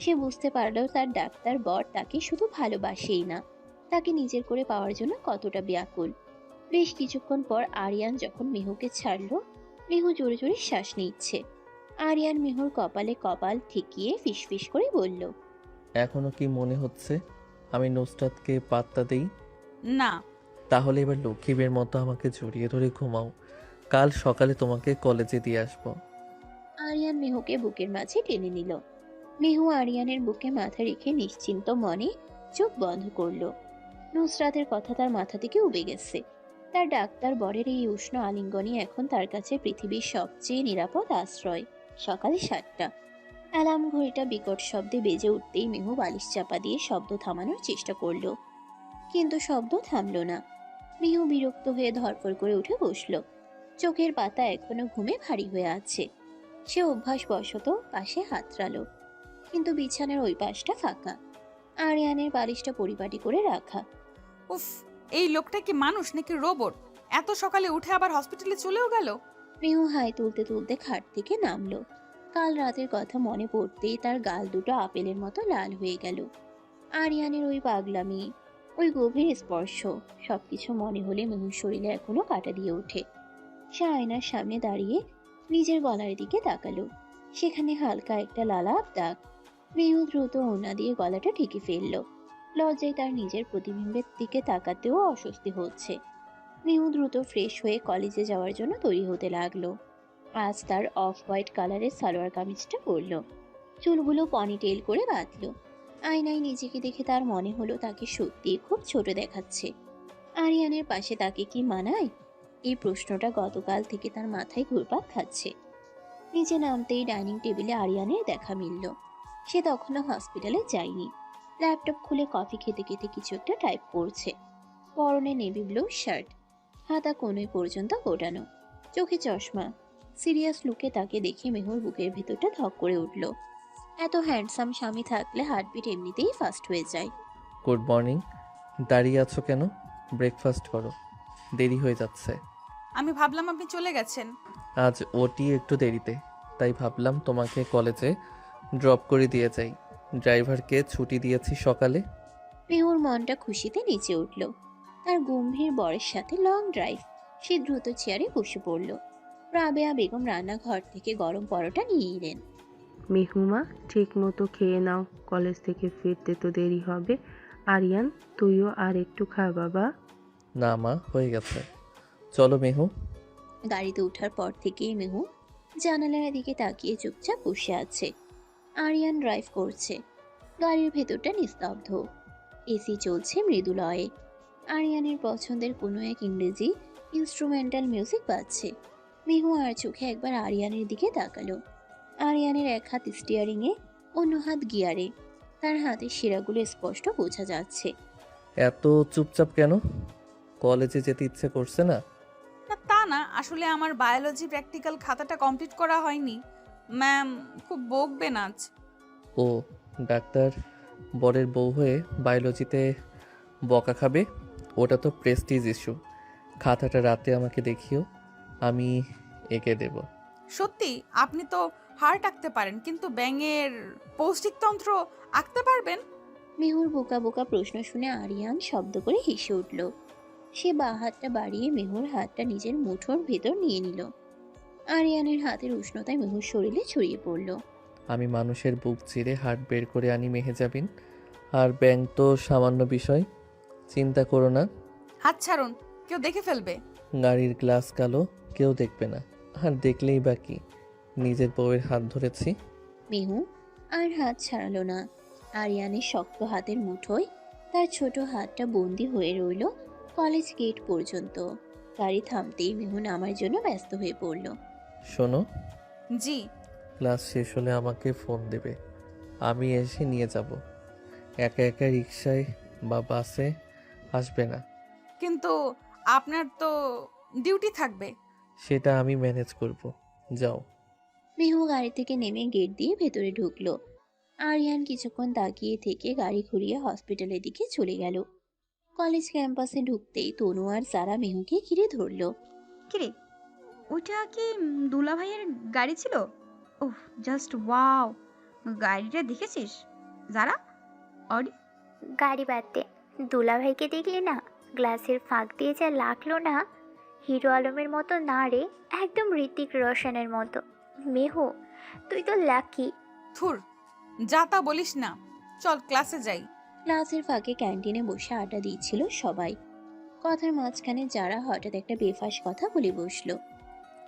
সে বুঝতে পারলো তার ডাক্তার বর তাকে শুধু ভালোবাসেই না, তাকে নিজের করে পাওয়ার জন্য কতটা ব্যাকুল। বেশ কিছুক্ষণ পর আরিয়ান যখন মেহুকে ছাড়লো, মেহু জোরে জোরে শ্বাস নিচ্ছে। আরিয়ান মেহুর কপালে কপাল ঠেকিয়ে ফিসফিস করে বলল, এখনো কি মনে হচ্ছে আমি নুসরাতকে পাত্তা দেই? না। তাহলে এবার লক্ষ্মীবের মতো আমাকে জড়িয়ে ধরে ঘুমাও। কাল সকালে তোমাকে কলেজে দিয়ে আসবো। আরিয়ান মেহুকে বুকের মাঝে টেনে নিল। মেহু আরিয়ানের বুকে মাথা রেখে নিশ্চিন্ত মনে চোখ বন্ধ করলো। নুসরাতের কথা তার মাথা থেকে উবে গেছে। তার ডাক্তার বরের এই উষ্ণ আলিঙ্গনই এখন তার কাছে পৃথিবীর সবচেয়ে নিরাপদ আশ্রয়। সকাল 7টা। অ্যালার্ম ঘড়িটা বিকট শব্দে বেজে উঠতেই মেহু বালিশ চাপা দিয়ে শব্দ থামানোর চেষ্টা করলো, কিন্তু শব্দ থামলো না। মেহু বিরক্ত হয়ে ধরফর করে উঠে বসলো। চোখের পাতা এখনো ঘুমে ভারী হয়ে আছে। সে অভ্যাসবশত পাশে হাতড়ালো, কিন্তু বিছানার ওই পাশটা ফাঁকা। আরিয়ানের বালিশটা পরিপাটি করে রাখা। উফ, এই লোকটা কি মানুষ নাকি রোবট? এত সকালে উঠে আবার হসপিটালে চলেও গেল। মেহু হাই তুলতে তুলতে খাট থেকে নামলো। কাল রাতের কথা মনে পড়তেই তার গাল দুটো আপেলের মতো লাল হয়ে গেল। আরিয়ানের ওই পাগলামি, ওই গভীর স্পর্শ, সবকিছু মনে হলে মেহুর শরীরে এখনো কাঁটা দিয়ে ওঠে। সে আয়নার সামনে দাঁড়িয়ে নিজের গলার দিকে তাকালো। সেখানে হালকা একটা লালাপ দাগ। মেহু দ্রুত ওড়না দিয়ে গলাটা ঢেকে ফেললো। লজ্জায় তার নিজের প্রতিবিম্বের দিকে তাকাতেও অস্বস্তি হচ্ছে। মেহু দ্রুত ফ্রেশ হয়ে কলেজে যাওয়ার জন্য তৈরি হতে লাগলো। আজ তার অফ হোয়াইট কালারের সালোয়ার কামিজটা পরলো, চুলগুলো পনিটেল করে বাঁধলো। আয়নায় নিজেকে দেখে তার মনে হলো তাকে সত্যিই খুব ছোট দেখাচ্ছে। আরিয়ানের পাশে তাকে কি মানায়? এই প্রশ্নটা গতকাল থেকে তার মাথায় ঘুরপাক খাচ্ছে। নিচে নামতেই ডাইনিং টেবিলে আরিয়ানের দেখা মিলল। সে তখনও হসপিটালে যায়নি। ল্যাপটপ খুলে কফি খেতে খেতে কিছু একটা টাইপ করছে। পরনে নেভি ব্লু শার্ট, হাতা কোনোই পর্যন্ত গোটানো, চোখে চশমা। সিরিয়াস লুকে তাকে দেখে মেহুর বুকের ভেতরটা ধক করে উঠল। এত হ্যান্ডসাম স্বামী থাকলে হার্টবিট এমনিতেই ফাস্ট হয়ে যায়। Good morning. দাঁড়িয়ে আছো কেন? ব্রেকফাস্ট করো, দেরি হয়ে যাচ্ছে। আমি ভাবলাম আপনি চলে গেছেন। আজ ওটি একটু দেরিতে, তাই ভাবলাম তোমাকে কলেজে ড্রপ করে দিয়ে যাই। ড্রাইভারকে ছুটি দিয়েছি সকালে। মেহুর মনটা খুশিতে নেচে উঠল। তার গম্ভীর বরের সাথে লং ড্রাইভ। সে দ্রুত চেয়ারে বসে পড়ল। রাবেয়া বেগম রান্নাঘর থেকে গরম পরোটা নিয়ে এলেন। মেহুমা, ঠিক মতো খেয়ে নাও, কলেজ থেকে ফিরতে তো দেরি হবে। আরিয়ান, তুইও আর একটু খা বাবা। না মা, হয়ে গেছে। চলো মেহু। গাড়িতে ওঠার পর থেকেই মেহু জানালার দিকে তাকিয়ে চুপচাপ বসে আছে। আরিয়ান ড্রাইভ করছে। গাড়ির ভেতরটা নিস্তব্ধ। এসি চলছে মৃদু লয়ে। আরিয়ানের পছন্দের কোনো এক ইংরেজি ইনস্ট্রুমেন্টাল মিউজিক বাজছে। মেহু আর চোখে একবার আরিয়ানের দিকে তাকালো। আরিয়ানের এক হাত স্টিয়ারিংয়ে, অন্য হাত গিয়ারে। তার হাতের শিরাগুলো স্পষ্ট বোঝা যাচ্ছে। এত চুপচাপ কেন? কলেজে যেতে ইচ্ছে করছে না? না, আসলে আমার বায়োলজি প্র্যাকটিক্যাল খাতাটা কমপ্লিট করা হয়নি। ম্যাম খুব বকবেন আজ। ও, ডাক্তার বরের বউ হয়ে বায়োলজিতে বকা খাবে? ওটা তো প্রেস্টিজ ইস্যু। খাতাটা রাতে আমাকে দেখিও, আমি এঁকে দেব। সত্যি? আপনি তো হার্ট আঁকতে পারেন, কিন্তু ব্যাঙের পৌষ্টিকতন্ত্র আঁকতে পারবেন? মেহুর বোকা বোকা প্রশ্ন শুনে আরিয়ান শব্দ করে হেসে উঠল। সে বাঁ হাতটা বাড়িয়ে মেহুর হাতটা নিজের মুঠোর ভেতর নিয়ে নিল। আরিয়ানের হাতের উষ্ণতায় মেহুর শরীরে ছড়িয়ে পড়ল। আমি মানুষের বুক চিরে হাড় বের করে আনি মেহেজাবিন, আর ব্যাং তো সামান্য বিষয়, চিন্তা করো না। হাত ছাড়ুন, কেউ দেখে ফেলবে। গাড়ির গ্লাস কালো, কেউ দেখবে না। আর দেখলেই বা কি, নিজের বউয়ের হাত ধরেছি। মেহু আর হাত ছাড়ালো না। আরিয়ানের শক্ত হাতের মুঠোয় তার ছোট হাতটা বন্দি হয়ে রইল কলেজ গেট পর্যন্ত। গাড়ি থামতেই মেহু নামার জন্য ব্যস্ত হয়ে পড়ল। শোনো, জি। ক্লাস শেষ হলে আমাকে ফোন দেবে, আমি এসে নিয়ে যাব। একা একা রিক্সায় বা বাসে আসবে না। কিন্তু আপনার তো ডিউটি থাকবে। সেটা আমি ম্যানেজ করব, যাও। মেহু গাড়ি থেকে নেমে গেট দিয়ে ভেতরে ঢুকলো। আরিয়ান কিছুক্ষণ তাকিয়ে থেকে গাড়ি ঘুরিয়ে হসপিটালের দিকে চলে গেল। কলেজ ক্যাম্পাসে ঢুকতেই তনু আর যারা মেহুকে ঘিরে ধরলো। কিরে, ওটা কি দুলা ভাইয়ের গাড়ি ছিল? ওহ, জাস্ট ওয়াও! গাড়িটা দেখেছিস যারা? অডি। গাড়ি বাদ দে, দুলাভাইকে দেখলি না? গ্লাসের ফাঁক দিয়ে যা লাগলো না! হিরো আলমের মতো না রে, একদম ঋতিক রোশনের মতো। মেহু, তুই তো লাকি। থুর, যা তা বলিস না, চল ক্লাসে যাই। ক্লাসের ফাঁকে ক্যান্টিনে বসে আড্ডা দিচ্ছিল সবাই। কথার মাঝখানে যারা হঠাৎ একটা বেফাস কথা বলে বসলো।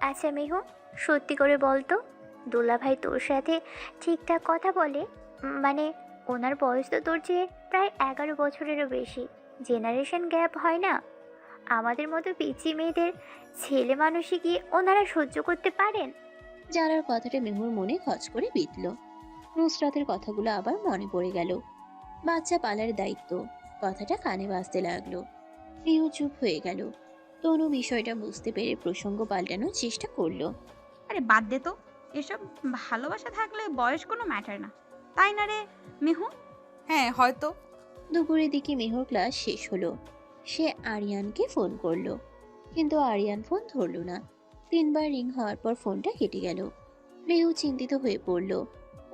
আচ্ছা মেহু, সত্যি করে বল তো, দুলাভাই তোর সাথে ঠিকঠাক কথা বলে? মানে ওনার বয়স তো তোর চেয়ে প্রায় 11 বছরেরও বেশি। জেনারেশন গ্যাপ হয় না? আমাদের মতো পিচি মেয়েদের ছেলে মানুষই কি ওনারা সহ্য করতে পারেন? যারার কথাটা মেহুর মনে খচ করে বিঁধল। নুসরাতের কথাগুলো আবার মনে পড়ে গেল। বাচ্চা পালার দায়িত্ব, কথাটা কানে বাজতে লাগলো। মেহু চুপ হয়ে গেল। তনু বিষয়টা বুঝতে পেরে প্রসঙ্গ পাল্টানোর চেষ্টা করলো। আরে বাদ দে তো, এসব ভালোবাসা থাকলে বয়স কোনো ম্যাটার না, তাই না রে মেহু? হ্যাঁ হয়তো। দুপুরের দিকে মেহুর ক্লাস শেষ হলো। সে আরিয়ানকে ফোন করলো, কিন্তু আরিয়ান ফোন ধরলো না। 3 বার রিং হওয়ার পর ফোনটা কেটে গেল। মেহু চিন্তিত হয়ে পড়ল।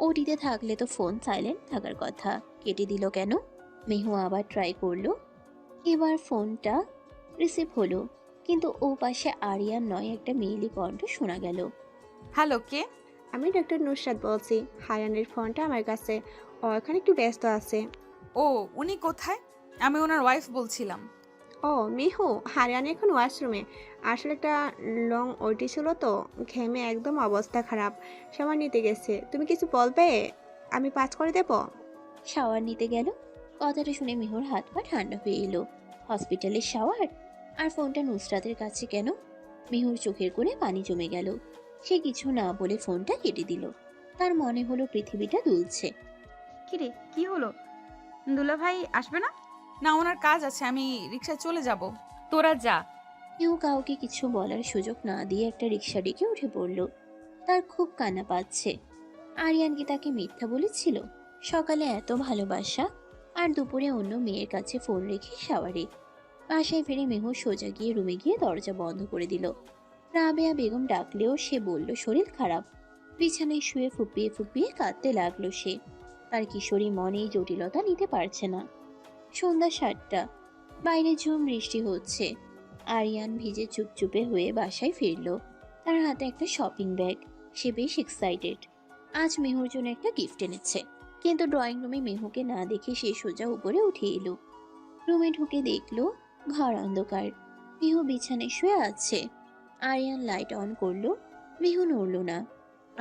ওটিতে থাকলে তো ফোন সাইলেন্ট থাকার কথা, কেটে দিল কেন? মেহু আবার ট্রাই করলো। এবার ফোনটা রিসিভ হলো, কিন্তু ও পাশে আরিয়ান নয়, একটা মেয়েলি কণ্ঠ শোনা গেল। হ্যালো, কে? আমি ডক্টর নুসরাত বলছি। হারানের ফোনটা আমার কাছে, ও এখানে একটু ব্যস্ত আছে। ও, উনি কোথায়? আমি ওনার ওয়াইফ বলছিলাম। ও মিহু, হারিয়ান এখন ওয়াশরুমে। আসলে একটা লং ওটি ছিল তো, ঘেমে একদম অবস্থা খারাপ। সামার নিতে গেছে। তুমি কিছু বলবে? আমি পাস করে দেব। শাওয়ার নিতে গেল। কথাটা শুনে মেহুর হাত পা ঠান্ডা হয়ে এলো। হসপিটালের শাওয়ার? আর ফোনটা নুসরাতের কাছে কেন? মেহুর চোখের কোণে পানি জমে গেল। সে কিছু না বলে ফোনটা কেটে দিল। তার মনে হলো পৃথিবীটা দুলছে। কিরে, কি হলো? দুলা ভাই আসবে না? না, ওনার কাজ আছে, আমি রিক্সায় চলে যাব। তোরা যা। কেউ কাউকে কিছু বলার সুযোগ না দিয়ে একটা রিক্সা ডেকে উঠে পড়ল। তার খুব কান্না পাচ্ছে। আরিয়ান কি তাকে মিথ্যা বলেছিল? সকালে এত ভালোবাসা, আর দুপুরে অন্য মেয়ের কাছে ফোন রেখে শাওয়ারে। বাসায় ফিরে মেহু সোজা গিয়ে রুমে গিয়ে দরজা বন্ধ করে দিল। রাবেয়া বেগম ডাকলেও সে বলল শরীর খারাপ। বিছানায় শুয়ে ফুপিয়ে ফুপিয়ে কাঁদতে লাগলো সে। তার কিশোরী মনে এই জটিলতা নিতে পারছে না। সন্ধ্যা 7টা, বাইরে ঝুম বৃষ্টি হচ্ছে। আরিয়ান ভিজে চুপচুপে হয়ে বাসায় ফিরল। তার হাতে একটা শপিং ব্যাগ। সে বেশ এক্সাইটেড। আজ মেহুর জন্য একটা গিফট এনেছে। কিন্তু ড্রয়িং রুমে মেহুকে না দেখে সে সোজা উপরে উঠে এলো। রুমে ঢুকে দেখলো ঘর অন্ধকার। মেহু বিছানায় শুয়ে আছে। আরিয়ান লাইট অন করলো। মেহু নড়ল না।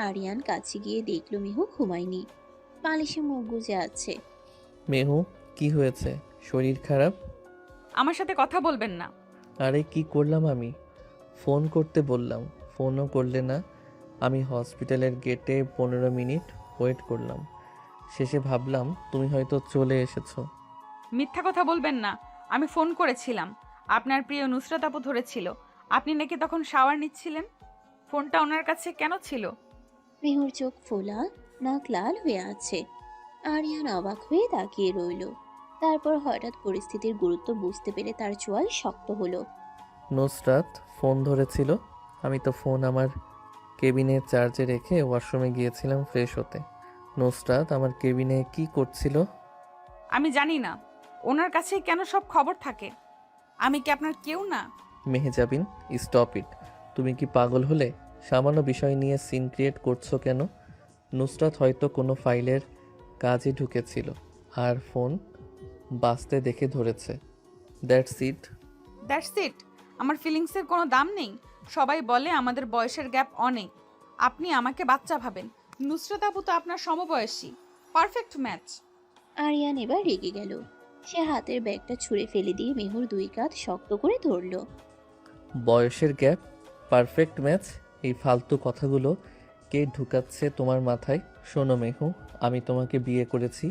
আরিয়ান কাছে গিয়ে দেখলো মেহু ঘুমায়নি, বালিশে মুখ গুজে আছে। মেহু, কি হয়েছে? শরীর খারাপ? আমার সাথে কথা বলবেন না। আরে কি করলাম আমি? ফোন করতে বললাম, ফোনও করলে না। আমি হসপিটালের গেটে 15 মিনিট ওয়েট করলাম। শেষে ভাবলাম তুমি হয়তো চলে এসেছো। মিথ্যা কথা বলবেন না। আমি ফোন করেছিলাম, আপনার প্রিয় নুসরাত আপু ধরেছিল। আপনি নাকি তখন শাওয়ার নিচ্ছিলেন? ফোনটা ওনার কাছে কেন ছিল? মেহুর চোখ ফোলা, নাক লাল হয়ে আছে। আরিয়ান অবাক হয়ে তাকিয়ে রইল। তারপর হঠাৎ পরিস্থিতির গুরুত্ব বুঝতে পেরে তার চোয়াল শক্ত হলো। নুসরাত ফোন ধরেছিল। আমি তো ফোন আমার কেবিনে চার্জে রেখে ওয়াশরুমে গিয়েছিলাম ফ্রেশ হতে। নুসরাত আমার কেবিনে কি করছিল? আমি জানি না। ওনার কাছে কেন সব খবর থাকে? আমি কি আপনার কেউ না? Mehjabin, stop it. তুমি কি পাগল হলে? সামান্য বিষয় নিয়ে সিন ক্রিয়েট করছো কেন? নুসরাত হয়তো কোনো ফাইলের কাজে ঢুকেছিল আর ফোন বাজতে দেখে ধরেছে। That's it. That's it? আমার ফিলিংসের কোনো দাম নেই? সবাই বলে আমাদের বয়সের গ্যাপ অনেক। আপনি আমাকে বাচ্চা ভাবেন। নুসরাত আপু তো আপনার সমবয়সী। Perfect match. আরিয়ান এবার রেগে গেল। সে হাতের ব্যাগটা ছুঁড়ে ফেলে দিয়ে মেহুর দুই কাঁধ শক্ত করে ধরল। বয়সের গ্যাপ, পারফেক্ট ম্যাচ, এই ফালতু কথাগুলো কে ঢুকাচ্ছে তোমার মাথায়? শোনো মেহু, আমি তোমাকে বিয়ে করেছি,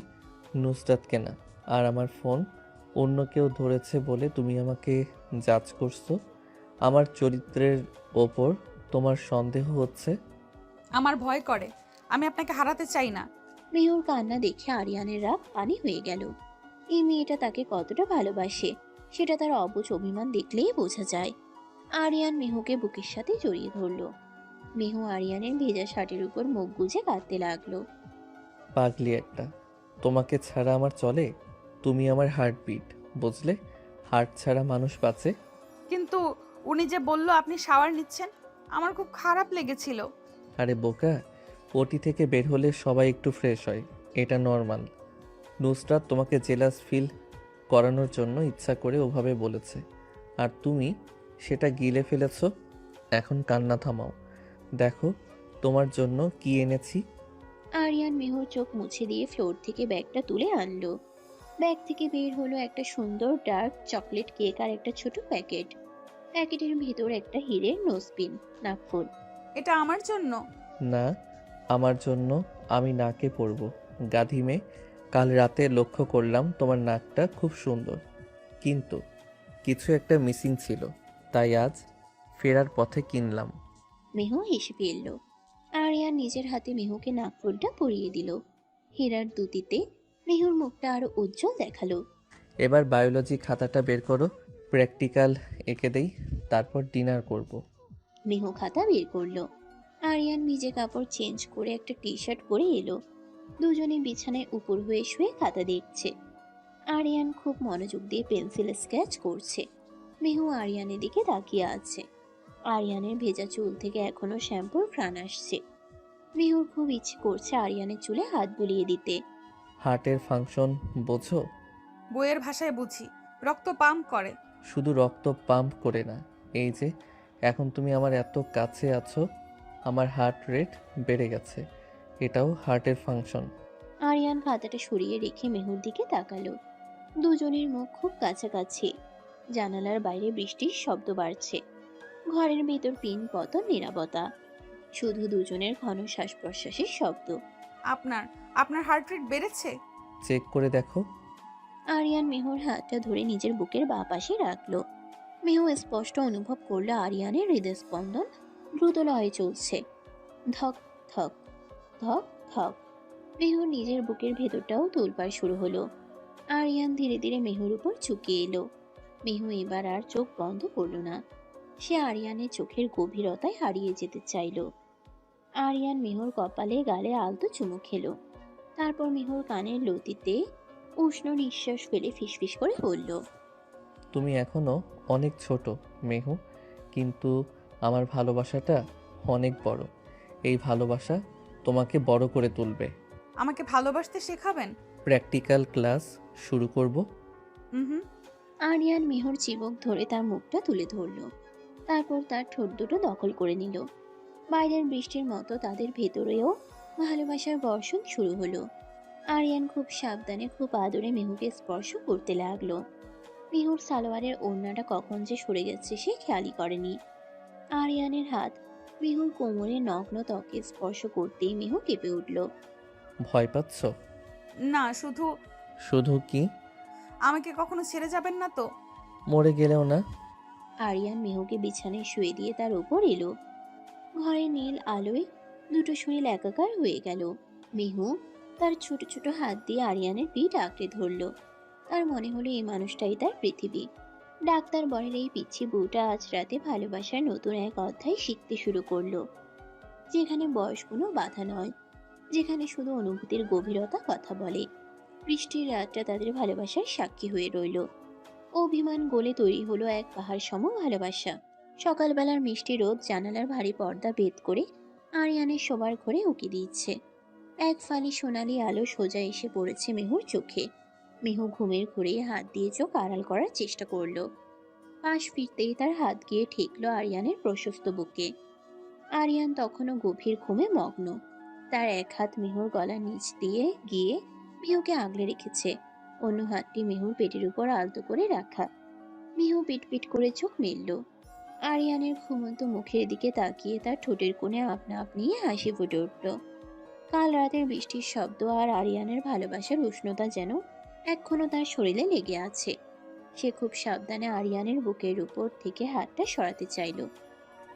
নুসরাতকে না। আর আমার ফোন অন্য কেউ ধরেছে বলে তুমি আমাকে জাজ করছো। আমার চরিত্রের ওপর তোমার সন্দেহ হচ্ছে। আমার ভয় করে। আমি আপনাকে হারাতে চাই না। মেহুর কান্না দেখে আরিয়ানের রাগ পানি হয়ে গেল। এই মেয়েটা তাকে কতটা ভালোবাসে সেটা তার অবুঝ অভিমান দেখলেই বোঝা যায়। আরিয়ান মেহুকে বুকের সাথে জড়িয়ে ধরল। মেহু আরিয়ানের ভেজা শার্টের উপর মুখ গুজে কাঁদতে লাগলো। পাগলি একটা, তোমাকে ছাড়া আমার চলে? তুমি আমার হার্টবিট, বুঝলে? হার্ট ছাড়া মানুষ বাঁচে? কিন্তু উনি যে বলল আপনি শাওয়ার নিচ্ছেন, আমার খুব খারাপ লেগেছিল। আরে বোকা, ওটি থেকে বের হলে সবাই একটু ফ্রেশ হয়, এটা নর্মাল। নুসরাত তোমাকে জেলাস ফিল করানোর জন্য ইচ্ছা করে ওভাবে বলেছে, আর তুমি সেটা গিলে ফেলেছো। এখন কান্না থামাও, দেখো তোমার জন্য কি এনেছি। আরিয়ান মেহুর চোখ মুছে দিয়ে ফ্লোর থেকে ব্যাগটা তুলে আনলো। ব্যাগ থেকে বের হলো একটা সুন্দর ডার্ক চকলেট কেক আর একটা ছোট প্যাকেট। প্যাকেটের ভিতর একটা হীরের নোজপিন, নাকফুল। এটা আমার জন্য? না, আমার জন্য। আমি নাকে পরবো। গাধি মেয়ে, কাল রাতে লক্ষ্য করলাম তোমার নাকটা খুব সুন্দর, কিন্তু কিছু একটা মিসিং ছিল, তাই আজ ফেরার পথে কিনলাম। মেহু হেসে ফেলল। আরিয়ান নিজের হাতে মেহুকে নাকফুলটা পরিয়ে দিল। হীরার দুতিতে মেহুর মুখটা আরো উজ্জ্বল দেখালো। এবার বায়োলজি খাতাটা বের করো, প্র্যাকটিক্যাল এঁকে দেই, তারপর ডিনার করব। মেহু খাতা বের করলো। আরিয়ান নিজে কাপড় চেঞ্জ করে একটা টি শার্ট পরে এলো। দুজনে বিছানায় উপর হয়ে শুয়ে খাতা দেখছে। আরিয়ান খুব মনোযোগ দিয়ে পেন্সিল স্কেচ করছে। মেহু আরিয়ানের দিকে তাকিয়ে আছে। আরিয়ানের ভেজা চুল থেকে এখনো শ্যাম্পুর ঘ্রাণ আসছে। মেহুর খুব ইচ্ছে করছে আরিয়ানের চুলে হাত বুলিয়ে দিতে। হার্টের ফাংশন বোঝো? বইয়ের ভাষায় বুঝি। রক্ত পাম্প করে। শুধু রক্ত পাম্প করে না, এই যে এখন তুমি আমার এত কাছে আছো, আমার হার্ট রেট বেড়ে গেছে, এটাও হার্টের ফাংশন। আরিয়ান খাতাটা সরিয়ে রেখে মেহুর দিকে তাকালো। দুজনের মুখ খুব কাছাকাছি। জানালার বাইরে বৃষ্টির শব্দ বাড়ছে। ঘরের ভেতর পিন পতন নীরবতা, শুধু দুজনের ঘন শ্বাস প্রশ্বাসের শব্দ। আপনার আপনার হার্ট রেট বেড়েছে? চেক করে দেখো। আরিয়ান মেহুর হাতটা ধরে নিজের বুকের বাঁ পাশে রাখলো। মেহু স্পষ্ট অনুভব করলো আরিয়ানের হৃদস্পন্দন দ্রুত লয়ে চলছে। ধক ধক ধক ধক। মেহুর নিজের বুকের ভেতরটাও তোলপাড় শুরু হলো। আরিয়ান ধীরে ধীরে মেহুর উপর ঝুঁকে এলো। মেহু এবার আর চোখ বন্ধ করলো না। সে আরিয়ানের চোখের গভীরতায় হারিয়ে যেতে চাইলো। আরিয়ান মেহুর কপালে গালে আলতো চুমু খেলো। তারপর মেহুর কানের লতিতে উষ্ণ নিঃশ্বাস ফেলে ফিসফিস করে বলল, তুমি এখনো অনেক ছোট মেহু, কিন্তু আমার ভালোবাসাটা অনেক বড়। এই ভালোবাসা তোমাকে বড় করে তুলবে। আমাকে ভালোবাসতে শেখাবেন? প্র্যাকটিক্যাল ক্লাস শুরু করব। হুম। আরিয়ান মেহুর চিবুক ধরে তার মুখটা তুলে ধরল। তারপর তার ঠোঁট দুটো দখল করে নিল। বাইরের বৃষ্টির মতো তাদের ভেতরেও ভালোবাসার বর্ষণ শুরু হলো। আরিয়ান খুব সাবধানে খুব আদরে মেহুকে স্পর্শ করতে লাগলো। মেহুর সালোয়ারের ওড়নাটা কখন যে সরে গেছে সে খেয়ালই করেনি। আরিয়ানের হাত মেহুর কোমরে নগ্ন ত্বকে স্পর্শ করতেই মেহু কেঁপে উঠল। ভয় পাচ্ছ? না, শুধু শুধু কি? আমাকে কখনো ছেড়ে যাবেন না তো? মরে গেলেও না। আরিয়ান মেহুকে বিছানায় শুয়ে দিয়ে তার ওপর এলো। ঘরে নীল আলোয় দুটো শরীর একাকার হয়ে গেল। মেহু তার ছোট ছোট হাত দিয়ে আরিয়ানের পিঠ আঁকড়ে ধরল। তার মনে হলো এই মানুষটাই তার পৃথিবী। ডাক্তার বলেন এই পিচ্ছি বউটা আজ রাতে ভালোবাসার নতুন এক অধ্যায় শিখতে শুরু করলো, যেখানে বয়স কোনো বাধা নয়, যেখানে শুধু অনুভূতির গভীরতা কথা বলে। বৃষ্টির রাতটা তাদের ভালোবাসার সাক্ষী হয়ে রইল। অভিমান গলে তৈরি হলো এক পাহাড় সম ভালোবাসা। সকালবেলার মিষ্টি রোদ জানালার ভারী পর্দা ভেদ করে আরিয়ানের শোবার ঘরে উকি দিচ্ছে। এক ফালি সোনালি আলো সোজা এসে পড়েছে মেহুর চোখে। মেহু ঘুমের ঘুরে হাত দিয়ে চোখ আড়াল করার চেষ্টা করলো। পাশ ফিরতেই তার হাত গিয়ে ঠেকলো আরিয়ানের প্রশস্ত বুকে। আরিয়ান তখনও গভীর ঘুমে মগ্ন। তার এক হাত মেহুর গলার নিচ দিয়ে গিয়ে মেহুকে আগলে রেখেছে, অন্য হাতটি মেহুর পেটের উপর আলতো করে রাখা। মেহু পিটপিট করে চোখ মেলল। আরিয়ানের ঘুমন্ত মুখের দিকে তাকিয়ে তার ঠোঁটের কোণে আপনা আপনি হাসি ফুটে উঠল। কাল রাতের বৃষ্টির শব্দ আর আরিয়ানের ভালোবাসার উষ্ণতা যেন এখনো তার শরীরে লেগে আছে। সে খুব সাবধানে আরিয়ানের বুকের উপর থেকে হাতটা সরাতে চাইল,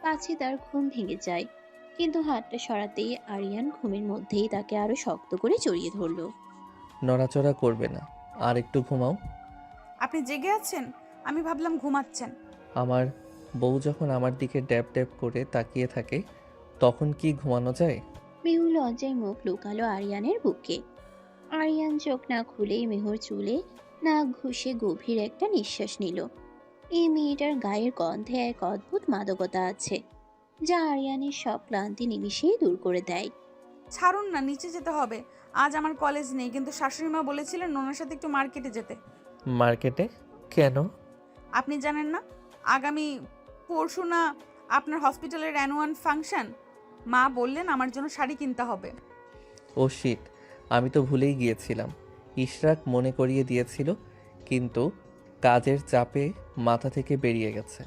পাছে তার ঘুম ভেঙে যায়। কিন্তু হাতটা সরাতেই আরিয়ান ঘুমের মধ্যেই তাকে আরো শক্ত করে জড়িয়ে ধরল। নড়াচড়া করবে না, আর একটু ঘুমাও। আপনি জেগে আছেন? আমি ভাবলাম ঘুমাচ্ছেন। আমার বউ যখন আমার দিকে ড্যাব ড্যাব করে তাকিয়ে থাকে তখন কি ঘুমানো যায়? মেহু লজ্জায় মুখ লুকালো আরিয়ানের বুকে। আরিয়ান চোখ না খুলেই মেহুর চুলে নাক ঘষে গভীর একটা নিঃশ্বাস নিল। এই মেয়েটার গায়ের গন্ধে এক অদ্ভুত মাদকতা আছে, যা আরিয়ানের সব ক্লান্তি নিমিষেই দূর করে দেয়। ছাড়ুন না, নিচে যেতে হবে। আজ আমার কলেজ নেই, কিন্তু শাশুড়ি মা বলেছিলেন ওনার সাথে একটু মার্কেটে যেতে। মার্কেটে কেন? আপনি জানেন না, আগামী পরশু না আপনার হসপিটালের অ্যানুয়াল ফাংশন? মা বললেন আমার জন্য শাড়ি কিনতে হবে। ও শিট, আমি তো ভুলেই গিয়েছিলাম। ইশরাক মনে করিয়ে দিয়েছিল, কিন্তু কাজের চাপে মাথা থেকে বেরিয়ে গেছে।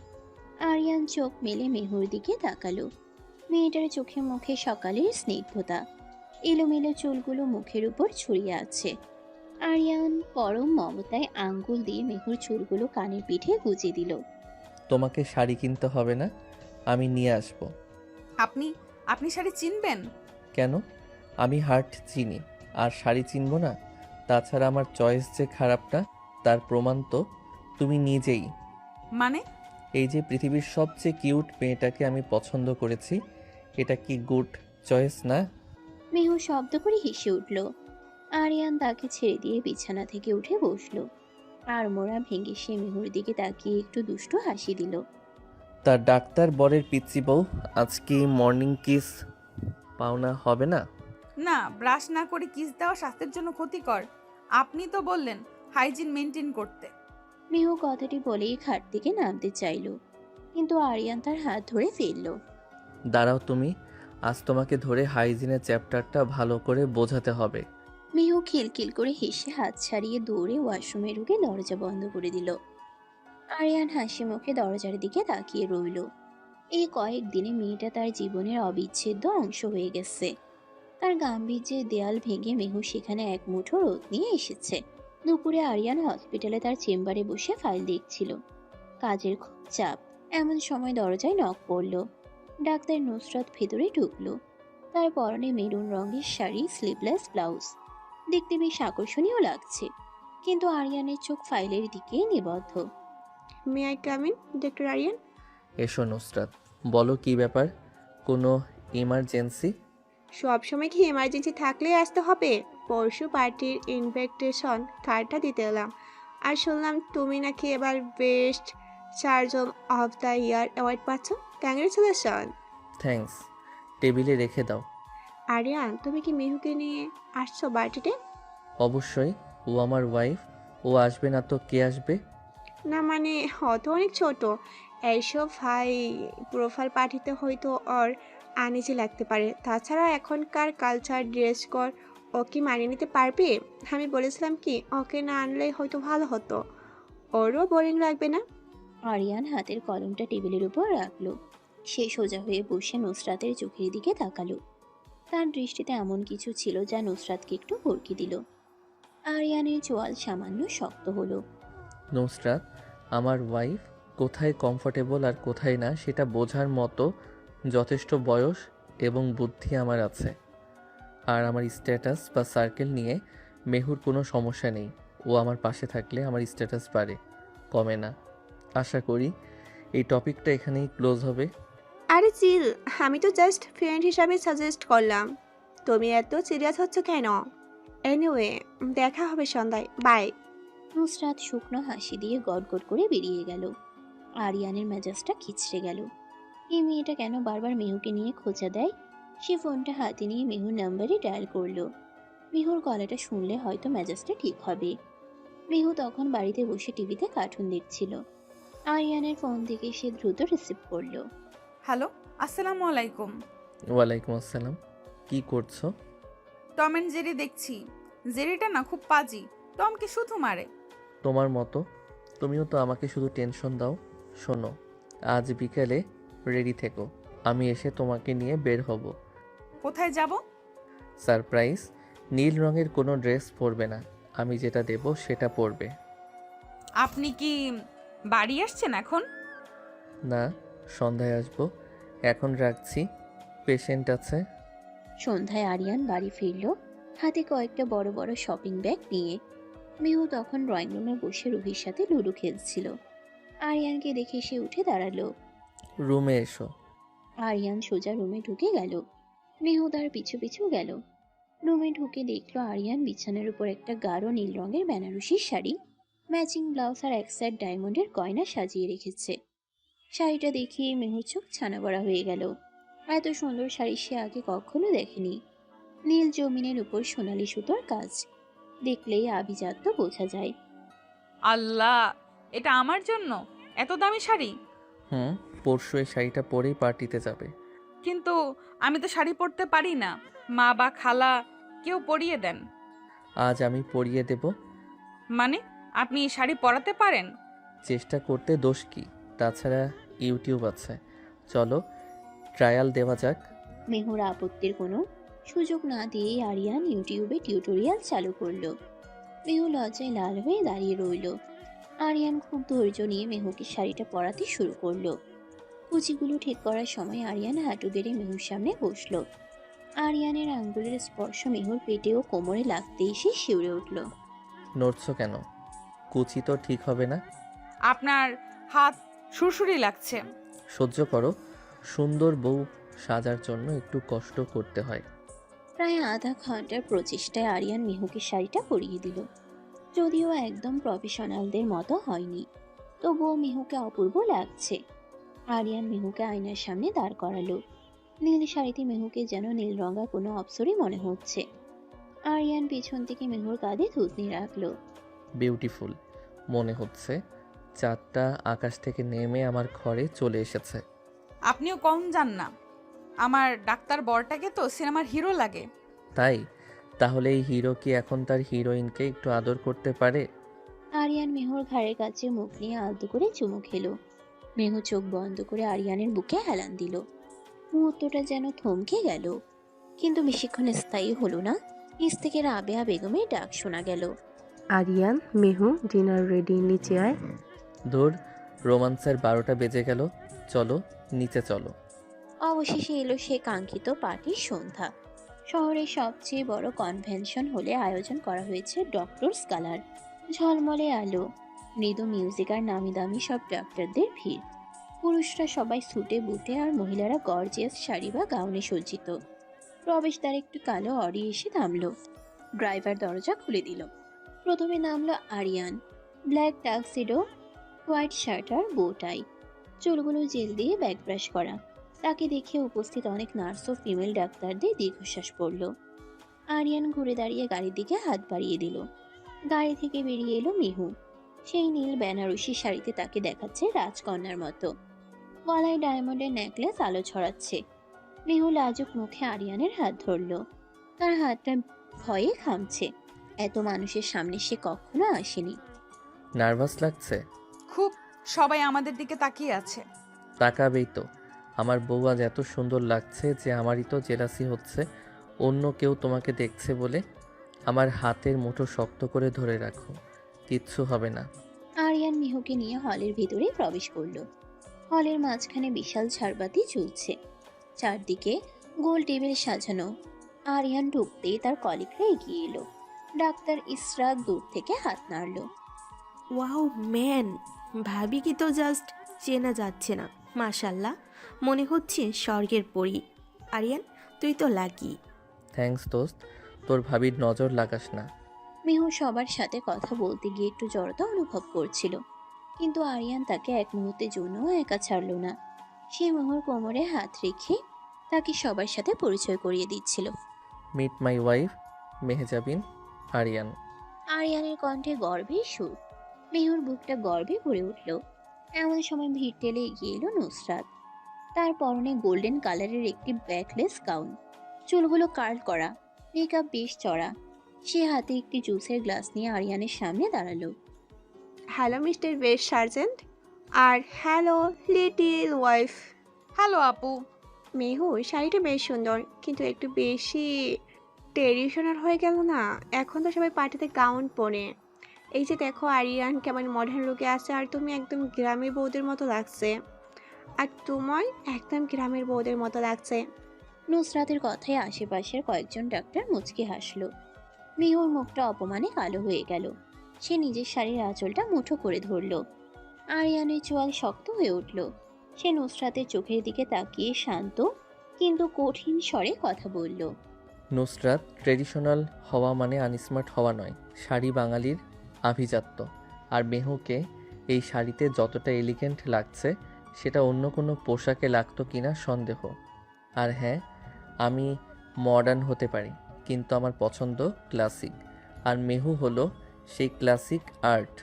আরিয়ান চোখ মেলে মেহুর দিকে তাকালো। মেয়েটার চোখে মুখে সকালের স্নিগ্ধতা, এলোমেলো চুলগুলো মুখের উপর ছড়িয়ে আছে। আরিয়ান পরম মমতায় আঙ্গুল দিয়ে মেহুর চুলগুলো কানের পিঠে গুজে দিল। তোমাকে শাড়ি কিনতে হবে না, আমি নিয়ে আসব। আপনি আপনি শাড়ি চিনবেন? কেন? আমি হার্ট চিনি, আর শাড়ি চিনব না? তাছাড়া আমার চয়েস যে খারাপ না তার প্রমাণ তো তুমি নিজেই। মানে? এই যে পৃথিবীর সবচেয়ে কিউট মেয়েটাকে আমি পছন্দ করেছি, এটা কি গুড চয়েস না? মেহু শব্দ করে হেসে উঠল। আরিয়ান তাকে ছেড়ে দিয়ে বিছানা থেকে উঠে বসলো। আর মোড়া ভেঙে সে মেহুর দিকে তাকিয়ে একটু দুষ্টু হাসি দিল। তার ডাক্তার বরের পিচ্চি বউ আজকে মর্নিং কিস পাওনা হবে না? না, ব্রাশ না করে কিস দেওয়া স্বাস্থ্যের জন্য ক্ষতিকর। আপনি তো বললেন হাইজিন মেনটেন করতে। মেহু কথাটি বলেই খাট থেকে নামতে চাইল, কিন্তু আরিয়ান তার হাত ধরে ফেলল। দাঁড়াও তুমি, আজ তোমাকে ধরে হাইজিনের চ্যাপ্টারটা ভালো করে বোঝাতে হবে। মেহু খিলখিল করে হেসে হাত ছাড়িয়ে দৌড়ে ওয়াশরুমে ঢুকে দরজা বন্ধ করে দিল। আরিয়ান হাসি মুখে দরজার দিকে তাকিয়ে রইল। এই কয়েকদিনে মেয়েটা তার জীবনের অবিচ্ছেদ্য অংশ হয়ে গেছে। তার গাম্ভীর্যের দেয়াল ভেঙে মেহু সেখানে এক মুঠো রোদ নিয়ে এসেছে। দুপুরে আরিয়ান হসপিটালে তার চেম্বারে বসে ফাইল দেখছিল। কাজের খুব চাপ। এমন সময় দরজায় নক পড়ল। ডাক্তার নুসরাত ভেতরে ঢুকলো। তার পরনে মেরুন রঙের শাড়ি, স্লিভলেস ব্লাউজ। দেখতে বেশ আকর্ষণীয় লাগছে, কিন্তু আরিয়ানের চোখ ফাইলের দিকে নিবদ্ধ। May I come in, doctor Ariyan? এসো নুসরাত, বলো কি ব্যাপার? কোনো ইমার্জেন্সি? সবসময় কি এমার্জেন্সি থাকলেই আসতে হবে? পরশু পার্টির ইনভিটেশন কার্ডটা দিতে এলাম, আর শুনলাম তুমি নাকি এবার best surgeon of the year award পাচ্ছ। কংগ্রেচুলেশন। থ্যাঙ্কস, টেবিলে রেখে দাও। আরিয়ান, তুমি কি মেহুকে নিয়ে আসছো বার্থডে? অবশ্যই, ও আমার ওয়াইফ, ও আসবে না তো কে আসবে? না মানে, তো অনেক ছোট, এইসব হাই প্রোফাইল পার্টিতে হয়তো ওর আনিজি লাগতে পারে। তাছাড়া এখনকার কালচার ড্রেস কোড ও কি মানিয়ে নিতে পারবে? আমি বলেছিলাম কি, ওকে না আনলে হয়তো ভালো হতো, ওরও বোরিং লাগবে না। আরিয়ান হাতের কলমটা টেবিলের উপর রাখলো। সে সোজা হয়ে বসে নুসরাতের চোখের দিকে তাকালো। তার দৃষ্টিতে এমন কিছু ছিল যা নুসরাতকে একটু ভরকে দিল। আরিয়ানের চোয়াল সামান্য শক্ত হলো। নুসরাত আমার ওয়াইফ, কোথায় কমফোর্টেবল আর কোথায় না সেটা বোঝার মতো যথেষ্ট বয়স এবং বুদ্ধি আমার আছে। আর আমার স্ট্যাটাস বা সার্কেল নিয়ে মেহুর কোনো সমস্যা নেই। ও আমার পাশে থাকলে আমার স্ট্যাটাস বাড়ে, কমে না। আশা করি এই টপিকটা এখানেই ক্লোজ হবে। আরে চিল, আমি তো জাস্ট ফ্রেন্ড হিসাবে সাজেস্ট করলাম। তুমি এত সিরিয়াস হচ্ছ কেন? এনিওয়ে, দেখা হবে সন্ধ্যায়, বাই। নুসরাত শুকনো হাসি দিয়ে গটগট করে বেরিয়ে গেল। আরিয়ানের মেজাজটা খিচড়ে গেল। এই মেয়েটা কেন বারবার মেহুকে নিয়ে খোঁচা দেয়? সে ফোনটা হাতে নিয়ে মেহুর নাম্বারে ডায়াল করলো। মেহুর গলাটা শুনলে হয়তো মেজাজটা ঠিক হবে। মেহু তখন বাড়িতে বসে টিভিতে কার্টুন দেখছিল। আরিয়ানের ফোন থেকে সে দ্রুত রিসিভ করলো। হ্যালো, আসসালামু আলাইকুম। ওয়ালাইকুম আসসালাম। কি করছো? টম অ্যান্ড জেরি দেখছি। জেরিটা না খুব পাজি, টমকে শুধু মারে। তোমার মতো। তুমিও তো আমাকে শুধু টেনশন দাও। শোনো, আজ বিকেলে রেডি থেকো, আমি এসে তোমাকে নিয়ে বের হব। কোথায় যাব? সারপ্রাইজ। নীল রঙের কোনো ড্রেস পরবে না, আমি যেটা দেব সেটা পরবে। আপনি কি বাড়ি আসছেন এখন? না, সন্ধ্যায় আসবো। এখন রাখছি, পেশেন্ট আছে। সন্ধ্যায় আরিয়ান বাড়ি ফিরল, হাতে কয়েকটা বড় বড় শপিং ব্যাগ নিয়ে। মেহু তখন ড্রয়িং রুমে বসে রুহির সাথে লুডো খেলছিল। আরিয়ানকে দেখে সে উঠে দাঁড়ালো। রুমে এসো। আরিয়ান সোজা রুমে ঢুকে গেল। মেহু তার পিছু পিছু গেল। রুমে ঢুকে দেখলো আরিয়ান বিছানার উপর একটা গাঢ় নীল রঙের বেনারসির শাড়ি, ম্যাচিং ব্লাউজ আর এক সেট ডায়মন্ডের গয়না সাজিয়ে রেখেছে। শাড়িটা দেখিয়ে মেহুর চোখ ছানা বড়া হয়ে গেল। এত সুন্দর শাড়ি সে আগে কখনো দেখেনি। নীল জমিনের উপর সোনালি সুতোর কাজ, দেখলেই আভিজাত্য বোঝা যায়। আল্লাহ, এটা আমার জন্য এত দামি শাড়ি? পরশু এই শাড়িটা পরেই পার্টিতে যাবে। কিন্তু আমি তো শাড়ি পরতে পারি না, মা বা খালা কেউ পরিয়ে দেন। আজ আমি পরিয়ে দেব। মানে আপনি এই শাড়ি পরাতে পারেন? চেষ্টা করতে দোষ কি? তাছাড়া ইউটিউব আছে, চলো ট্রায়াল দেওয়া যাক। মেহুর আপত্তির কোনো সুযোগ না দিয়ে আরিয়ান ইউটিউবে টিউটোরিয়াল চালু করলো। মেহু লজ্জায় লাল হয়ে দাঁড়িয়ে রইল। আরিয়ান খুব ধৈর্য নিয়ে মেহুকে শাড়িটা পরাতে শুরু করলো। কুচিগুলো ঠিক করার সময় আরিয়ান হাঁটু গেড়ে মেহুর সামনে বসলো। আরিয়ানের আঙ্গুলের স্পর্শ মেহুর পেটে ও কোমরে লাগতেই সে শিউরে উঠল। নড়ছো কেন? কুচি তো ঠিক হবে না। আপনার হাত সুরসুরি লাগছে। সহ্য করো, সুন্দর বউ সাজার জন্য একটু কষ্ট করতে হয়। প্রায় আধা ঘন্টার প্রচেষ্টায় আরিয়ান মেহুকে শাড়িটা পরিয়ে দিল। যদিও একদম প্রফেশনালদের মতো হয়নি, তবুও মেহুকে অপূর্ব লাগছে। আরিয়ান মেহুকে আয়নার সামনে দাঁড় করালো। নীল শাড়িতে মেহুকে যেন নীলরঙা কোনো অপ্সরই মনে হচ্ছে। আরিয়ান পিছন থেকে মেহুর কাঁধে থুতনি রাখলো। বিউটিফুল মনে হচ্ছে। চাঁদটা আকাশ থেকে নেমে আমার ঘরে চলে এসেছে। আপনিও কম যান না, আমার ডাক্তার বরটাকে তো সিনেমার হিরো লাগে। তাই? তাহলে এই হিরো কি এখন তার হিরোইনকে একটু আদর করতে পারে? আরিয়ান মেহুর ঘাড়ের কাছে মুখ নিয়ে আলতো করে চুমু খেলো। মেহু চোখ বন্ধ করে আরিয়ানের বুকে হেলান দিল। মুহূর্তটা যেন থমকে গেল, কিন্তু বেশিক্ষণ স্থায়ী হলো না। নিচ থেকে রাবেয়া বেগমের ডাক শোনা গেল। আরিয়ান, মেহু, ডিনার রেডি, নিচে আয়। ধুর, রোমান্সের 12টা বেজে গেল, চলো নিচে চলো। অবশেষে এলো সে কাঙ্ক্ষিত পার্টির সন্ধ্যা। শহরের সবচেয়ে বড় কনভেনশন হলে আয়োজন করা হয়েছে ডক্টর স্কলার। ঝলমলে আলো, মৃদু মিউজিক আর নামি দামি সব ডাক্তারদের ভিড়। পুরুষরা সবাই স্যুটে বুটে আর মহিলারা গর্জিয়াস শাড়ি বা গাউনে সজ্জিত। প্রবেশদ্বারে একটু কালো অডি এসে থামলো। ড্রাইভার দরজা খুলে দিল। প্রথমে নামলো Aryan. Black tuxedo, white shirt আর বো টাই, চুলগুলো জেল দিয়ে ব্যাক ব্রাশ করা। তাকে দেখে উপস্থিত অনেক নার্স ও ফিমেল ডাক্তারদের দীর্ঘশ্বাস পড়ল। আরিয়ান ঘুরে দাঁড়িয়ে গাড়ির দিকে হাত বাড়িয়ে দিল। গাড়ি থেকে বেরিয়ে এলো মিহু। সেই নীল বেনারসি শাড়িতে তাকে দেখাচ্ছে রাজকন্যার মতো। গলায় ডায়মন্ডের নেকলেস আলো ছড়াচ্ছে। মিহু লাজুক মুখে আরিয়ানের হাত ধরল। তার হাতটা ভয়ে খামছে। এত মানুষের সামনে সে কখনো আসেনি। নার্ভাস লাগছে? খুব, সবাই আমাদের দিকে তাকিয়ে আছে। তাকাবেই তো। আমার বউ আজ এত সুন্দর লাগছে যে আমারই তো জেলাসি হচ্ছে অন্য কেউ তোমাকে দেখছে বলে। আমার হাতের মুঠো শক্ত করে ধরে রাখো, কিচ্ছু হবে না। আরিয়ান মিহুকে নিয়ে হলের ভিতরে প্রবেশ করলো। হলের মাঝখানে বিশাল ঝাড়বাতি ঝুলছে, চারদিকে গোল টেবিল সাজানো। আরিয়ান ঢুকতেই তার কলিগরা এগিয়ে এলো। ডাক্তার ইসরাক দূর থেকে হাত নাড়ল। ওয়াও ম্যান, ভাবি কি তো জাস্ট চেনা যাচ্ছে না, মাশাল্লাহ, মনে হচ্ছে স্বর্গের পরী। আরিয়ান, তুই তো লাকি। থ্যাঙ্কস দোস্ত, তোর ভাবির নজর লাগাস না। মিহু সবার সাথে কথা বলতে গিয়ে একটু জড়তা অনুভব করছিল, কিন্তু আরিয়ান তাকে এক মুহূর্তের জন্য একা ছাড়ল না। সে মিহুর কোমরে হাত রেখে তাকে সবার সাথে পরিচয় করিয়ে দিচ্ছিল। Meet my wife Mehjabin, Ariyan. আরিয়ানের কণ্ঠে গর্বের সুর। মিহুর বুকটা গর্বে ভরে উঠল। এমন সময় ভিড় ঠেলে এগিয়ে এলো নুসরাত। তার পরনে গোল্ডেন কালারের একটি ব্যাকলেস গাউন, চুলগুলো কার্ল করা, মেকআপ বেশ চড়া। সে হাতে একটি জুসের গ্লাস নিয়ে আরিয়ানের সামনে দাঁড়ালো। হ্যালো মিস্টার বেস্ট সার্জেন্ট, আর হ্যালো লিটিল ওয়াইফ। হ্যালো আপু। মেহু, শাড়িটা বেশ সুন্দর, কিন্তু একটু বেশি ট্রেডিশনাল হয়ে গেল না? এখন তো সবাই পার্টিতে গাউন পরে। এই যে দেখো আরিয়ান কেমন মডার্ন লুকে আছে, আর তুমি একদম গ্রামের বউদের মতো লাগছে। আর তোমায় একদম গ্রামের বউদের মতো লাগছে। নুসরাতের কথায় আশেপাশের কয়েকজন ডাক্তার মুচকি হাসল। মিহুর মুখটা অপমানে কালো হয়ে গেল। সে নিজের শাড়ির আঁচলটা মুঠো করে ধরল। আরিয়ানের চোয়াল শক্ত হয়ে উঠল। সে নুসরাতের চোখের দিকে তাকিয়ে শান্ত কিন্তু কঠিন স্বরে কথা বলল। নুসরাত, ট্রেডিশনাল হওয়া মানে আনস্মার্ট হওয়া নয়। শাড়ি বাঙালির আভিজাত্য। আর মেহুকে এই শাড়িতে যতটা এলিগেন্ট লাগছে সেটা অন্য কোনো পোশাকে লাগতো কিনা সন্দেহ। আর হ্যাঁ, আমি মডার্ন হতে পারি, কিন্তু আমার পছন্দ ক্লাসিক। আর মেহু হলো সেই ক্লাসিক আর্ট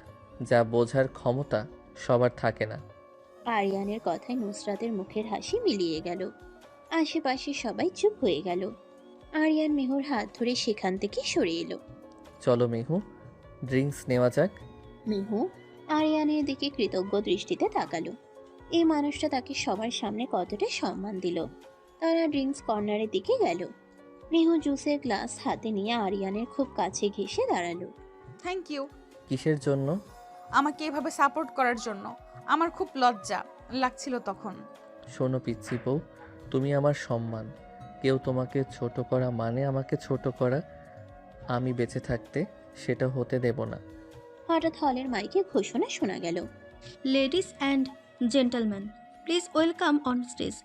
যা বোঝার ক্ষমতা সবার থাকে না। আরিয়ানের কথায় নুসরাতের মুখের হাসি মিলিয়ে গেল। আশেপাশে সবাই চুপ হয়ে গেল। আরিয়ান মেহুর হাত ধরে সেখান থেকে সরে এলো। চলো মেহু, ড্রিঙ্কস নেওয়া যাক। মিহু আরিয়ানের দিকে কৃতজ্ঞ দৃষ্টিতে তাকালো। এই মানুষটা তাকে সবার সামনে কতটা সম্মান দিল। তারা ড্রিঙ্কস কর্নারের দিকে গেল। মিহু জুসের গ্লাস হাতে নিয়ে আরিয়ানের খুব কাছে ঘেঁষে দাঁড়ালো। থ্যাংক ইউ কিসের জন্য? আমাকে এভাবে সাপোর্ট করার জন্য। আমার খুব লজ্জা লাগছিল তখন। শোনো পিচ্ছি বউ, তুমি আমার সম্মান। কেউ তোমাকে ছোট করা মানে আমাকে ছোট করা। আমি বেঁচে থাকতে সেটা হতে দেব না। হঠাৎ হলের মাইকে ঘোষণা শোনা গেল। Ladies and gentlemen, please welcome on stage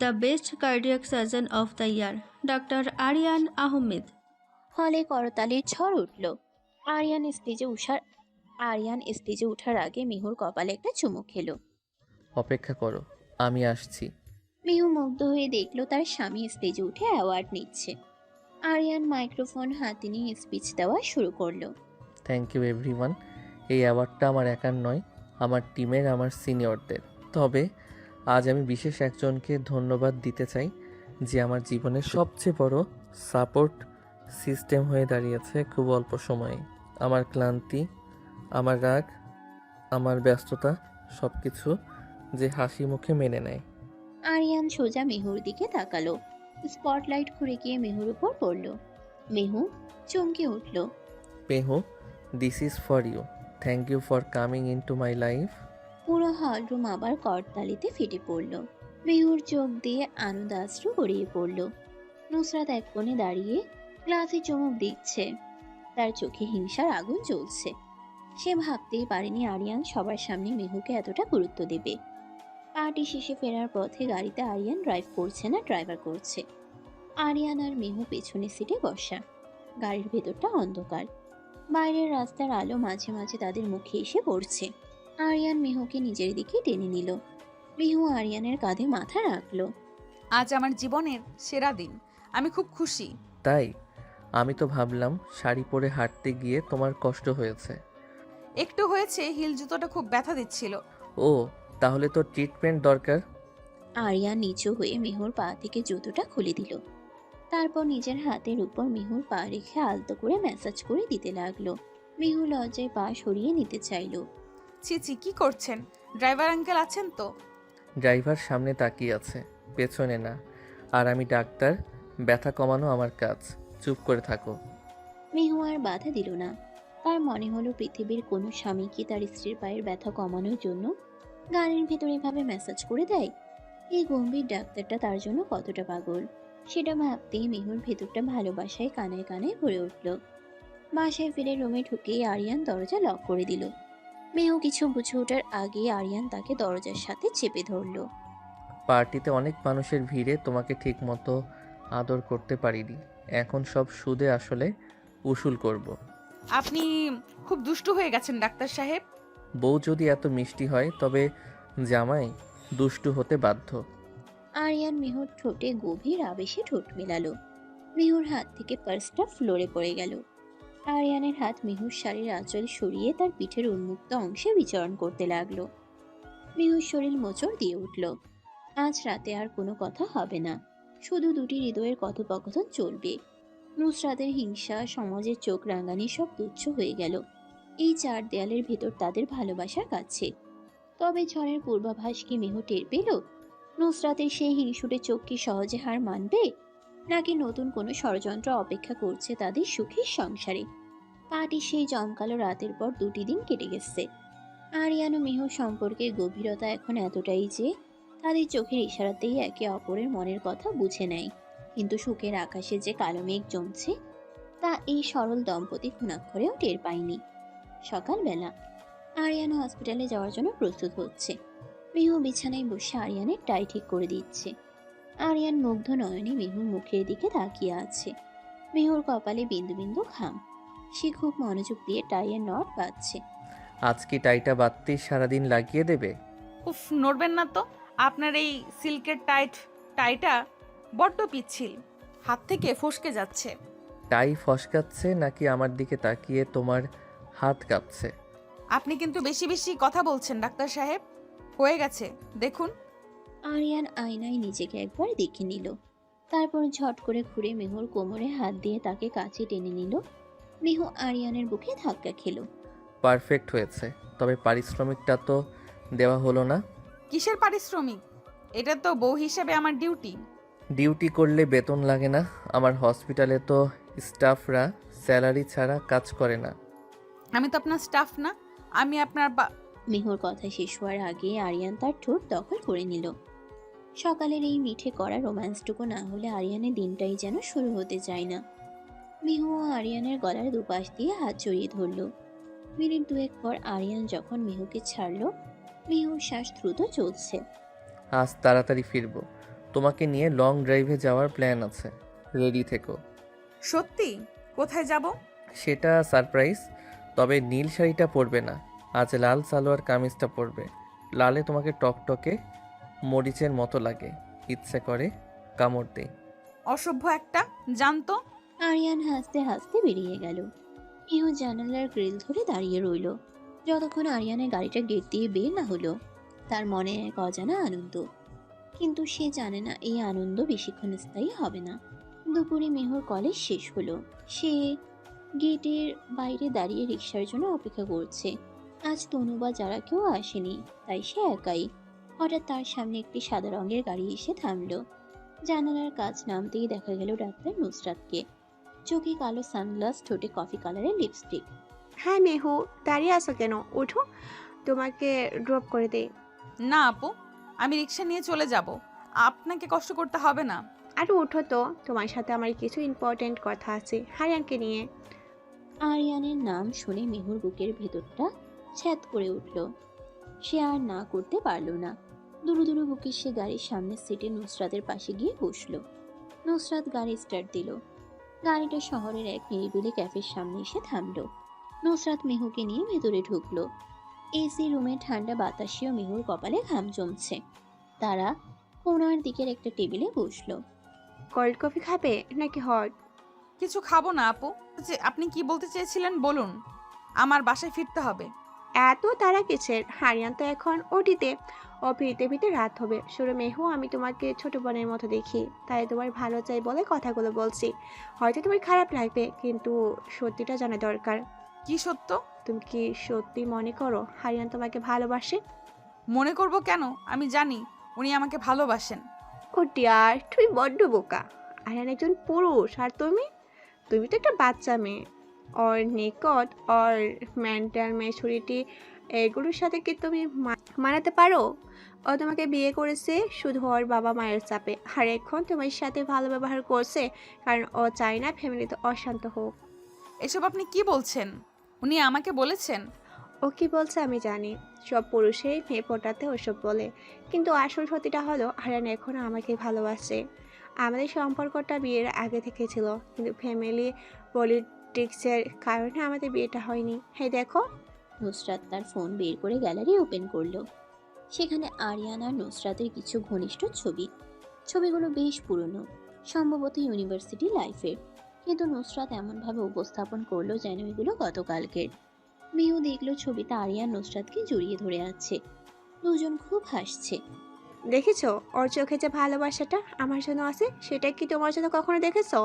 the best cardiac surgeon of the year, Dr. Aryan Ahmed. হলে করতালির ঝড় উঠল। আরিয়ান স্টেজে ওঠার আগে মিহুর কপালে একটা চুমুক খেলো। অপেক্ষা করো, আমি আসছি। মিহু মুগ্ধ হয়ে দেখলো তার স্বামী স্টেজে উঠে অ্যাওয়ার্ড নিচ্ছে। আরিয়ান মাইক্রোফোন হাতে নিয়ে স্পিচ দেওয়া শুরু করলো। Thank you everyone. এই অ্যাওয়ার্ডটা আমার একার নয়, আমার টিমের, আমার সিনিয়রদের। তবে আজ আমি বিশেষ একজনকে ধন্যবাদ দিতে চাই, যে আমার জীবনের সবচেয়ে বড় সাপোর্ট সিস্টেম হয়ে দাঁড়িয়েছে খুব অল্প সময়ে। আমার ক্লান্তি, আমার রাগ, আমার ব্যস্ততা, সব কিছু যে হাসি মুখে মেনে নেয়। আরিয়ান সোজা মেহুর দিকে তাকালো। স্পটলাইট ঘুরে গিয়ে মেহুর উপর পড়ল। মেহু চমকে উঠল। Mehu, this is for you. Thank you for coming into my life. পুরো হলরুম আবার করতালিতে ফেটে পড়ল। মেহুর চোখ দিয়ে আনন্দাশ্রু গড়িয়ে পড়ল। নুসরাত এক কোণে দাঁড়িয়ে গ্লাসে চুমুক দিচ্ছে। তার চোখে হিংসার আগুন জ্বলছে। সে ভাবতেই পারেনি আরিয়ান সবার সামনে মেহুকে এতটা গুরুত্ব দেবে। পার্টি শেষে ফেরার পথে গাড়িতে আরিয়ান ড্রাইভ করছে না, ড্রাইভার করছে। আরিয়ান আর মেহু পেছনের সিটে বসা। গাড়ির ভেতরটা অন্ধকার। বাইরের রাস্তার আলো মাঝে মাঝে তাদের মুখে এসে পড়ছে। আরিয়ান মেহুকে নিজের দিকে টেনে নিল। মেহু আরিয়ানের কাঁধে মাথা রাখলো। আজ আমার জীবনের সেরা দিন। আমি খুব খুশি। তাই? আমি তো ভাবলাম শাড়ি পরে হাঁটতে গিয়ে তোমার কষ্ট হয়েছে। একটু হয়েছে, হিল জুতোটা খুব ব্যথা দিচ্ছিল। ও, তাহলে তো ট্রিটমেন্ট দরকার। আরিয়ান নিচু হয়ে মেহুর পা থেকে জুতোটা খুলে দিল। তারপর নিজের হাতের উপর মেহুর পা রেখে আলতো করে ম্যাসাজ করে দিতে লাগলো। মেহু লজ্জায় পা সরিয়ে নিতে চাইল। চিচি, কি করছেন? ড্রাইভার আঙ্কেল আছেন তো? ড্রাইভার সামনে তাকিয়ে আছে, পেছনে না। আর আমি ডাক্তার, ব্যথা কমানো আমার কাজ। চুপ করে থাকো। মেহু আর বাধা দিল না। তার মনে হলো পৃথিবীর কোনো স্বামী কি তার স্ত্রীর পায়ের ব্যথা কমানোর জন্য গানের ভেতর এভাবে ম্যাসাজ করে দেয়। এই গম্ভীর ডাক্তারটা তার জন্য কতটা পাগল, সেটা ভাবতেই মেহুর ভেতরটা ভালোবাসায় কানায় কানায় ভরে উঠল। বাসায় ফিরে রুমে ঢুকেই আরিয়ান দরজা লক করে দিল। মেহু কিছু বুঝে ওঠার আগে আরিয়ান তাকে দরজার সাথে চেপে ধরল। পার্টিতে অনেক মানুষের ভিড়ে তোমাকে ঠিকমতো আদর করতে পারিনি। এখন সব সুদে আসলে উসুল করব। আপনি খুব দুষ্টু হয়ে গেছেন ডাক্তার সাহেব। বউ যদি এত মিষ্টি হয় তবে জামাই দুষ্টু হতে বাধ্য। আরিয়ান মেহুর ঠোঁটে গভীর আবেশে ঠোঁট মেলালো। মেহুর হাত থেকে পার্সটা ফ্লোরে পড়ে গেল। আরিয়ানের হাত মেহুর শাড়ির আঁচল সরিয়ে তার পিঠের উন্মুক্ত অংশে বিচরণ করতে লাগলো। মেহুর শরীর মোচড় দিয়ে উঠল। আজ রাতে আর কোনো কথা হবে না, শুধু দুটি হৃদয়ের কথোপকথন চলবে। নুসরাতের হিংসা, সমাজের চোখ রাঙানি সব তুচ্ছ হয়ে গেল এই চার দেয়ালের ভেতর তাদের ভালোবাসার কাছে। তবে ঝড়ের পূর্বাভাস কি মেহু টের পেল? নুসরাতের সেই হিংসুটে চোখ কি সহজে হার মানবে, নাকি নতুন কোনো ষড়যন্ত্র অপেক্ষা করছে তাদের সুখের সংসারে? পার্টির সেই জমকালো রাতের পর 2টি দিন কেটে গেছে। আরিয়ান ও মেহুর সম্পর্কের গভীরতা এখন এতটাই যে তাদের চোখের ইশারাতেই একে অপরের মনের কথা বুঝে নেয়। কিন্তু সুখের আকাশে যে কালো মেঘ জমছে তা এই সরল দম্পতি খুনাক্ষরেও টের পায়নি। সকালবেলা আরিয়ান হসপিটালে যাওয়ার জন্য প্রস্তুত হচ্ছে। মেহু বিছানায় বসে আরিয়ানের টাই ঠিক করে দিচ্ছে। আরিয়ান মুগ্ধ নয়নে মেহুর মুখের দিকে তাকিয়ে আছে। মেহুর কপালে বিন্দু বিন্দু ঘাম। সে খুব মনোযোগ দিয়ে টাইয়ের নট বাঁধছে। আজ কি টাইটা বাঁধতে সারাদিন লাগিয়ে দেবে? উফ, নড়বেন না তো। আপনার এই সিল্কের টাইটা বড্ড পিচ্ছিল, হাত থেকে ফসকে যাচ্ছে। টাই ফসকাচ্ছে নাকি আমার দিকে তাকিয়ে তোমার হাত কাঁপছে? আপনি কিন্তু বেশি বেশি কথা বলছেন ডাক্তার সাহেব। হয়ে গেছে, দেখুন। আরিয়ান আয়নায় নিজেকে একবার দেখে নিল। তারপর ঝট করে ঘুরে মেহুর কোমরে হাত দিয়ে তাকে কাছে টেনে নিল। মেহু আরিয়ানের বুকে ধাক্কা খেল। পারফেক্ট হয়েছে, তবে পারিশ্রমিকটা তো দেওয়া হলো না। কিসের পারিশ্রমিক? এটা তো বউ হিসেবে আমার ডিউটি। ডিউটি করলে বেতন লাগে না? আমার হসপিটালে তো স্টাফরা স্যালারি ছাড়া কাজ করে না। আমি তো আপনার স্টাফ না, আমি আপনার মেহুর কথা শেষ হওয়ার আগে আরিয়ান তার ঠোঁট দখল করে নিল। সকালের এই মিঠে করা রোম্যান্সটুকু না হলে আরিয়ানের দিনটাই যেন শুরু হতে চায় না। মেহু আরিয়ানের গলার দুপাশ দিয়ে হাত জড়িয়ে ধরল। মিনিট 2 পর আরিয়ান যখন মেহুকে ছাড়ল, মেহুর শ্বাস দ্রুত চলছে। আজ তাড়াতাড়ি ফিরবো, তোমাকে নিয়ে লং ড্রাইভে যাওয়ার প্ল্যান আছে, রেডি থেকো। সত্যি? কোথায় যাব? সেটা সারপ্রাইজ, তবে নীল শাড়িটা পরবে না, আজ লাল সালোয়ার কামিজটা পরবে। লালে তোমাকে টকটকে মরিচের মতো লাগে, ইচ্ছে করে কামড় দেই। অসভ্য একটা, জানতো। আরিয়ান হাসতে হাসতে বেরিয়ে গেল। মেহু জানালার গ্রিল ধরে দাঁড়িয়ে রইল যতক্ষণ আরিয়ানের গাড়িটা গেট দিয়ে বের না হলো। তার মনে এক অজানা আনন্দ, কিন্তু সে জানে না এই আনন্দ বেশিক্ষণ স্থায়ী হবে না। দুপুরে মেহুর কলেজ শেষ হলো। সে গেটের বাইরে দাঁড়িয়ে রিক্সার জন্য অপেক্ষা করছে। আজ তনু বা যারা কেউ আসেনি, তাই সে একাই। হঠাৎ তার সামনে একটি সাদা রঙের গাড়ি এসে থামলো। জানালার কাজ নামতেই দেখা গেল ডাক্তার নুসরাতকে। চোখে কালো সানগ্লাস, ঠোঁটে কফি কালারের লিপস্টিক। হ্যাঁ মেহু, দাঁড়িয়ে আছো কেন? ওঠো, তোমাকে ড্রপ করে দেই। না আপু, আমি রিক্সা নিয়ে চলে যাব, আপনাকে কষ্ট করতে হবে না। আর ওঠো তো, তোমার সাথে আমার কিছু ইম্পর্টেন্ট কথা আছে হারিয়ানকে নিয়ে। আরিয়ানের নাম শুনে মেহুর বুকের ভেতরটা ছ্যাদ করে উঠল। সে আর না করতে পারল না। দুরু দুরু বুকে সে গাড়ির সামনের সিটে নুসরাতের পাশে গিয়ে বসলো। নুসরাত গাড়ি স্টার্ট দিল। গাড়িটা শহরের এক নিরিবিলি ক্যাফের সামনে এসে থামলো। নুসরাত মেহুকে নিয়ে ভেতরে ঢুকলো। এসি রুমে ঠান্ডা বাতাসেও মেহুর কপালে ঘাম জমছে। তারা কোণার দিকের একটা টেবিলে বসলো। কোল্ড কফি খাবে নাকি হট? কিছু খাবো না আপু। যে আপনি কি বলতে চেয়েছিলেন বলুন। আমার বাসায় ফিরতে হবে। এত তারা কিসের? হারিয়ান তো এখন ওটিতে। ও ফিরতে ফিরতে রাত হবে। শুরু মেহু, আমি তোমাকে ছোট বোনের মতো দেখি, তাই তোমার ভালো চাই বলে কথাগুলো বলছি। হয়তো তোমার খারাপ লাগবে, কিন্তু সত্যিটা জানা দরকার। কি সত্য? তুমি কি সত্যি মনে করো হারিয়ান তোমাকে ভালোবাসে? মনে করব কেন? আমি জানি উনি আমাকে ভালোবাসেন। ও ডিয়ার, তুমি বড্ড বোকা। হারিয়ান একজন পুরুষ, আর তুমি তো একটা বাচ্চা মেয়ে। ওর নিকট, ওর মেন্টাল ম্যাচুরিটি, এগুলোর সাথে কি তুমি মানাতে পারো? ও তোমাকে বিয়ে করেছে শুধু ওর বাবা মায়ের চাপে, আর এখন তোমার সাথে ভালো ব্যবহার করছে কারণ ও চায় না ফ্যামিলিতে অশান্ত হোক। এসব আপনি কি বলছেন? উনি আমাকে বলেছেন? ও কি বলছে আমি জানি, সব পুরুষেই মেয়ে পটাতে ওসব বলে, কিন্তু আসল সত্যিটা হলো আরিয়ান এখনো আমাকে ভালোবাসে। আমাদের সম্পর্কটা বিয়ের আগে থেকে ছিল, কিন্তু ফ্যামিলি পলিটিক্সের কারণে আমাদের বিয়েটা হয়নি। হ্যাঁ দেখো। নুসরাত তার ফোন বের করে গ্যালারি ওপেন করলো। সেখানে আরিয়ান আর নুসরাতের কিছু ঘনিষ্ঠ ছবি। ছবিগুলো বেশ পুরনো, সম্ভবত ইউনিভার্সিটি লাইফের, কিন্তু নুসরাত এমনভাবে উপস্থাপন করলো যেন এগুলো গতকালকের। মেয়েও দেখলো ছবিতে আরিয়ান নুসরাতকে জড়িয়ে ধরে আছে, দুজন খুব হাসছে। দেখেছো ওর চোখে যে ভালোবাসাটা আমার জন্য আছে, সেটা কি তোমার জন্য কখনো দেখেছো?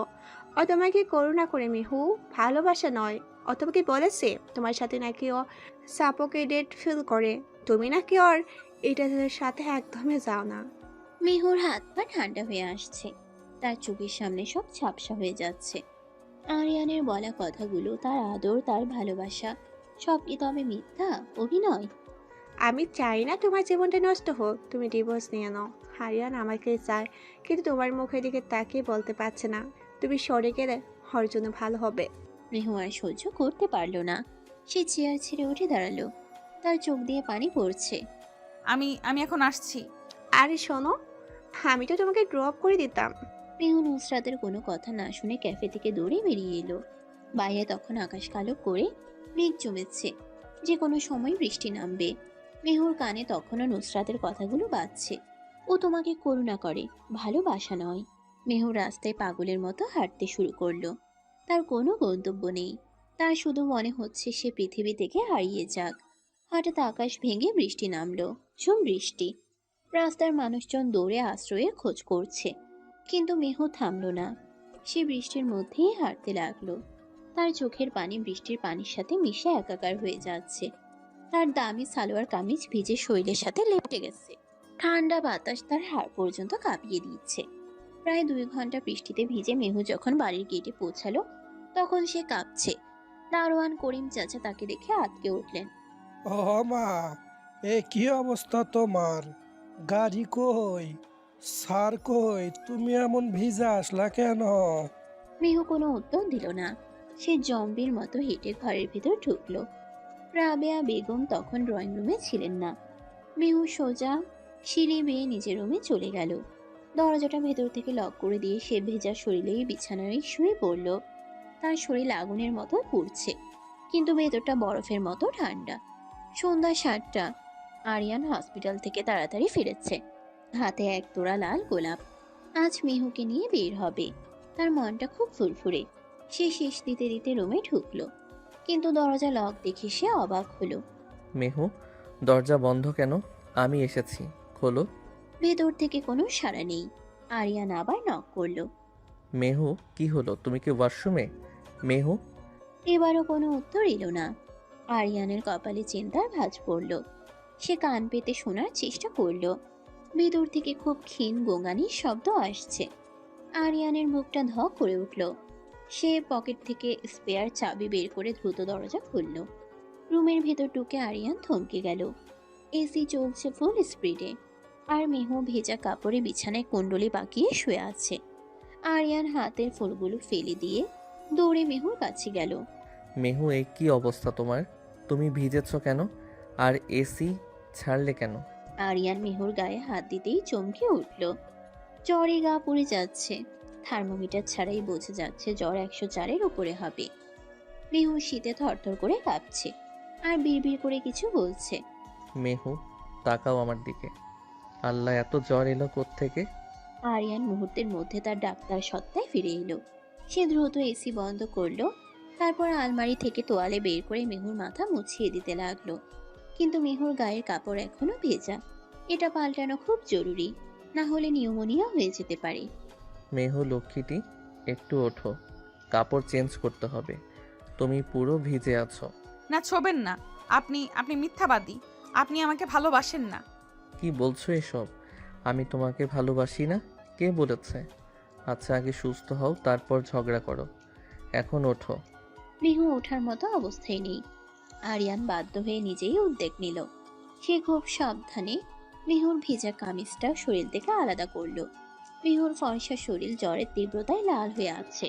ও তোমাকে করুণা করে মিহু, ভালোবাসা নয়। ও তোমাকে বলেছে তোমার সাথে নাকি ও সাপোকেটেড ফিল করে, তুমি নাকি ওর এটার সাথে একদমই যাও না। মেহুর হাত পা ঠান্ডা হয়ে আসছে, তার চোখের সামনে সব ঝাপসা হয়ে যাচ্ছে। আরিয়ানের বলা কথাগুলো, তার আদর, তার ভালোবাসা, সব কি তবে মিথ্যা অভিনয়? আমি চাই না তোমার জীবনটা নষ্ট হোক, তুমি ডিভোর্স নিয়ে নাও। আরিয়ান আমাকে চায়, কিন্তু তোমার মুখের দিকে তাকিয়ে বলতে পারছে না। তুমি সরে গেলে ওর জন্য ভালো হবে। মেহু আর সহ্য করতে পারলো না, সে চেয়ার ছেড়ে উঠে দাঁড়ালো, তার চোখ দিয়ে পানি পড়ছে। আমি এখন আসছি। আরে শোনো, আমি তো তোমাকে ড্রপ করে দিতাম। মেহু নুসরাতের কোনো কথা না শুনে ক্যাফে থেকে দৌড়ে বেরিয়ে এলো। বাইরে তখন আকাশ কালো করে মেঘ জমেছে, যে কোনো সময় বৃষ্টি নামবে। মেহুর কানে তখনও নুসরাতের কথাগুলো বাজছে, ও তোমাকে করুণা করে, ভালোবাসা নয়। মেহু রাস্তায় পাগলের মতো হাঁটতে শুরু করলো। তার কোনো গন্তব্য নেই, তার শুধু মনে হচ্ছে সে পৃথিবী থেকে হারিয়ে যাক। হঠাৎ আকাশ ভেঙে বৃষ্টি নামলো, ঝুম বৃষ্টি। রাস্তার মানুষজন দৌড়ে আশ্রয়ের খোঁজ করছে, কিন্তু মেহু থামলো না। সে বৃষ্টির মধ্যেই হাঁটতে লাগলো। তার চোখের পানি বৃষ্টির পানির সাথে মিশে একাকার হয়ে যাচ্ছে। তার দামি সালোয়ার কামিজ ভিজে শরীরের সাথে লেপটে গেছে। ঠান্ডা বাতাস তার হাড় পর্যন্ত কাঁপিয়ে দিচ্ছে। প্রায় 2 ঘন্টা বৃষ্টিতে ভিজে মেহু যখন বাড়ির গেটে পৌঁছালো, তখন সে কাঁপছে। দারোয়ান করিম চাচা তাকে দেখে আটকে উঠলেন। ও মা, এ কি অবস্থা তোমার? গাড়ি কই, স্যার কই, তুমি এমন ভিজে আসলা কেন? মেহু কোনো উত্তর দিল না। সে জম্বির মতো হেঁটে ঘরের ভিতর ঢুকলো। রাবেয়া বেগম তখন ড্রয়িং রুমে ছিলেন না। মেহু সোজা সিঁড়ি বেয়ে নিজের রুমে চলে গেল। দরজাটা ভেতর থেকে লক করে দিয়ে সে ভেজা শরীরেই বিছানায় শুয়ে পড়ল। তার শরীর আগুনের মতো পুড়ছে, কিন্তু ভেতরটা বরফের মতো ঠান্ডা। সন্ধ্যা 7টা। আরিয়ান হসপিটাল থেকে তাড়াতাড়ি ফিরেছে, হাতে এক তোড়া লাল গোলাপ। আজ মেহুকে নিয়ে বের হবে। তার মনটা খুব ফুরফুরে। সে শেষ দিতে দিতে রুমে ঢুকলো, কিন্তু দরজা লক দেখে সে অবাক হলো। মেহু, দরজা বন্ধ কেন? আমি এসেছি, খোলো। ভেতর থেকে কোনো সাড়া নেই। আরিয়ান আবার নক করলো। মেহু, কি হলো? তুমি কি ওয়াশরুমে? মেহু। এবারও কোনো উত্তর এলো না। আরিয়ানের কপালে চিন্তার ভাঁজ পড়ল। সে কান পেতে শোনার চেষ্টা করলো। ভেতর থেকে খুব ক্ষীণ গোঙানির শব্দ আসছে। আরিয়ানের মুখটা ধক করে উঠল। সে পকেট থেকে স্পেয়ার চাবি বের করে দ্রুত দরজা খুলল। রুমের ভেতর ঢুকে আরিয়ান থমকে গেল। এসি চলছে ফুল স্পিডে, আর মেহু ভেজা কাপড়ে বিছানায় কুণ্ডলি পাকিয়ে শুয়ে আছে। আরিয়ান হাতের ফুলগুলো ফেলে দিয়ে দৌড়ে মেহুর কাছে গেল। মেহু, এই কি অবস্থা তোমার? তুমি ভিজেছ কেন? আর এসি ছাড়লে কেন? আরিয়ান মেহুর গায়ে হাত দিতেই চমকে উঠল। জ্বরে গা পুড়ে যাচ্ছে। থার্মোমিটার ছাড়াই বোঝা যাচ্ছে জ্বর 104-এর উপরে হবে। মেহু শীতে থরথর করে কাঁপছে, আর বিড়বিড় করে কিছু বলছে। মেহু, তাকাও আমার দিকে। আল্লাহ, এত জ্বর এলো কোত্থেকে? আরিয়ান মুহূর্তের মধ্যে তার ডাক্তার সত্তায় ফিরে এলো। সে দ্রুত এসি বন্ধ করলো, তারপর আলমারি থেকে তোয়ালে বের করে মেহুর মাথা মুছিয়ে দিতে লাগলো। কিন্তু মেহুর গায়ের কাপড় এখনো ভেজা। এটা পাল্টানো খুব জরুরি, না হলে নিউমোনিয়া হয়ে যেতে পারে। মেহু লক্ষ্মীটি, একটু ওঠো, কাপড় চেঞ্জ করতে হবে। তুমি পুরো ভিজে আছো। না, ছোবেন না। আপনি মিথ্যাবাদী। আপনি আমাকে ভালোবাসেন না। কি বলছো এসব? আমি তোমাকে ভালোবাসি না? কে বলেছে? আচ্ছা, আগে সুস্থ হও, তারপর ঝগড়া করো। এখন ওঠো। মিহু ওঠার মতো অবস্থায় নেই। আরিয়ান বাধ্য হয়ে নিজেই উদ্যোগ নিল। সে খুব সাবধানে মিহুর ভেজা কামিজটা শরীর থেকে আলাদা করলো। মিহুর ফর্সা শরীর জ্বরের তীব্রতায় লাল হয়ে আছে।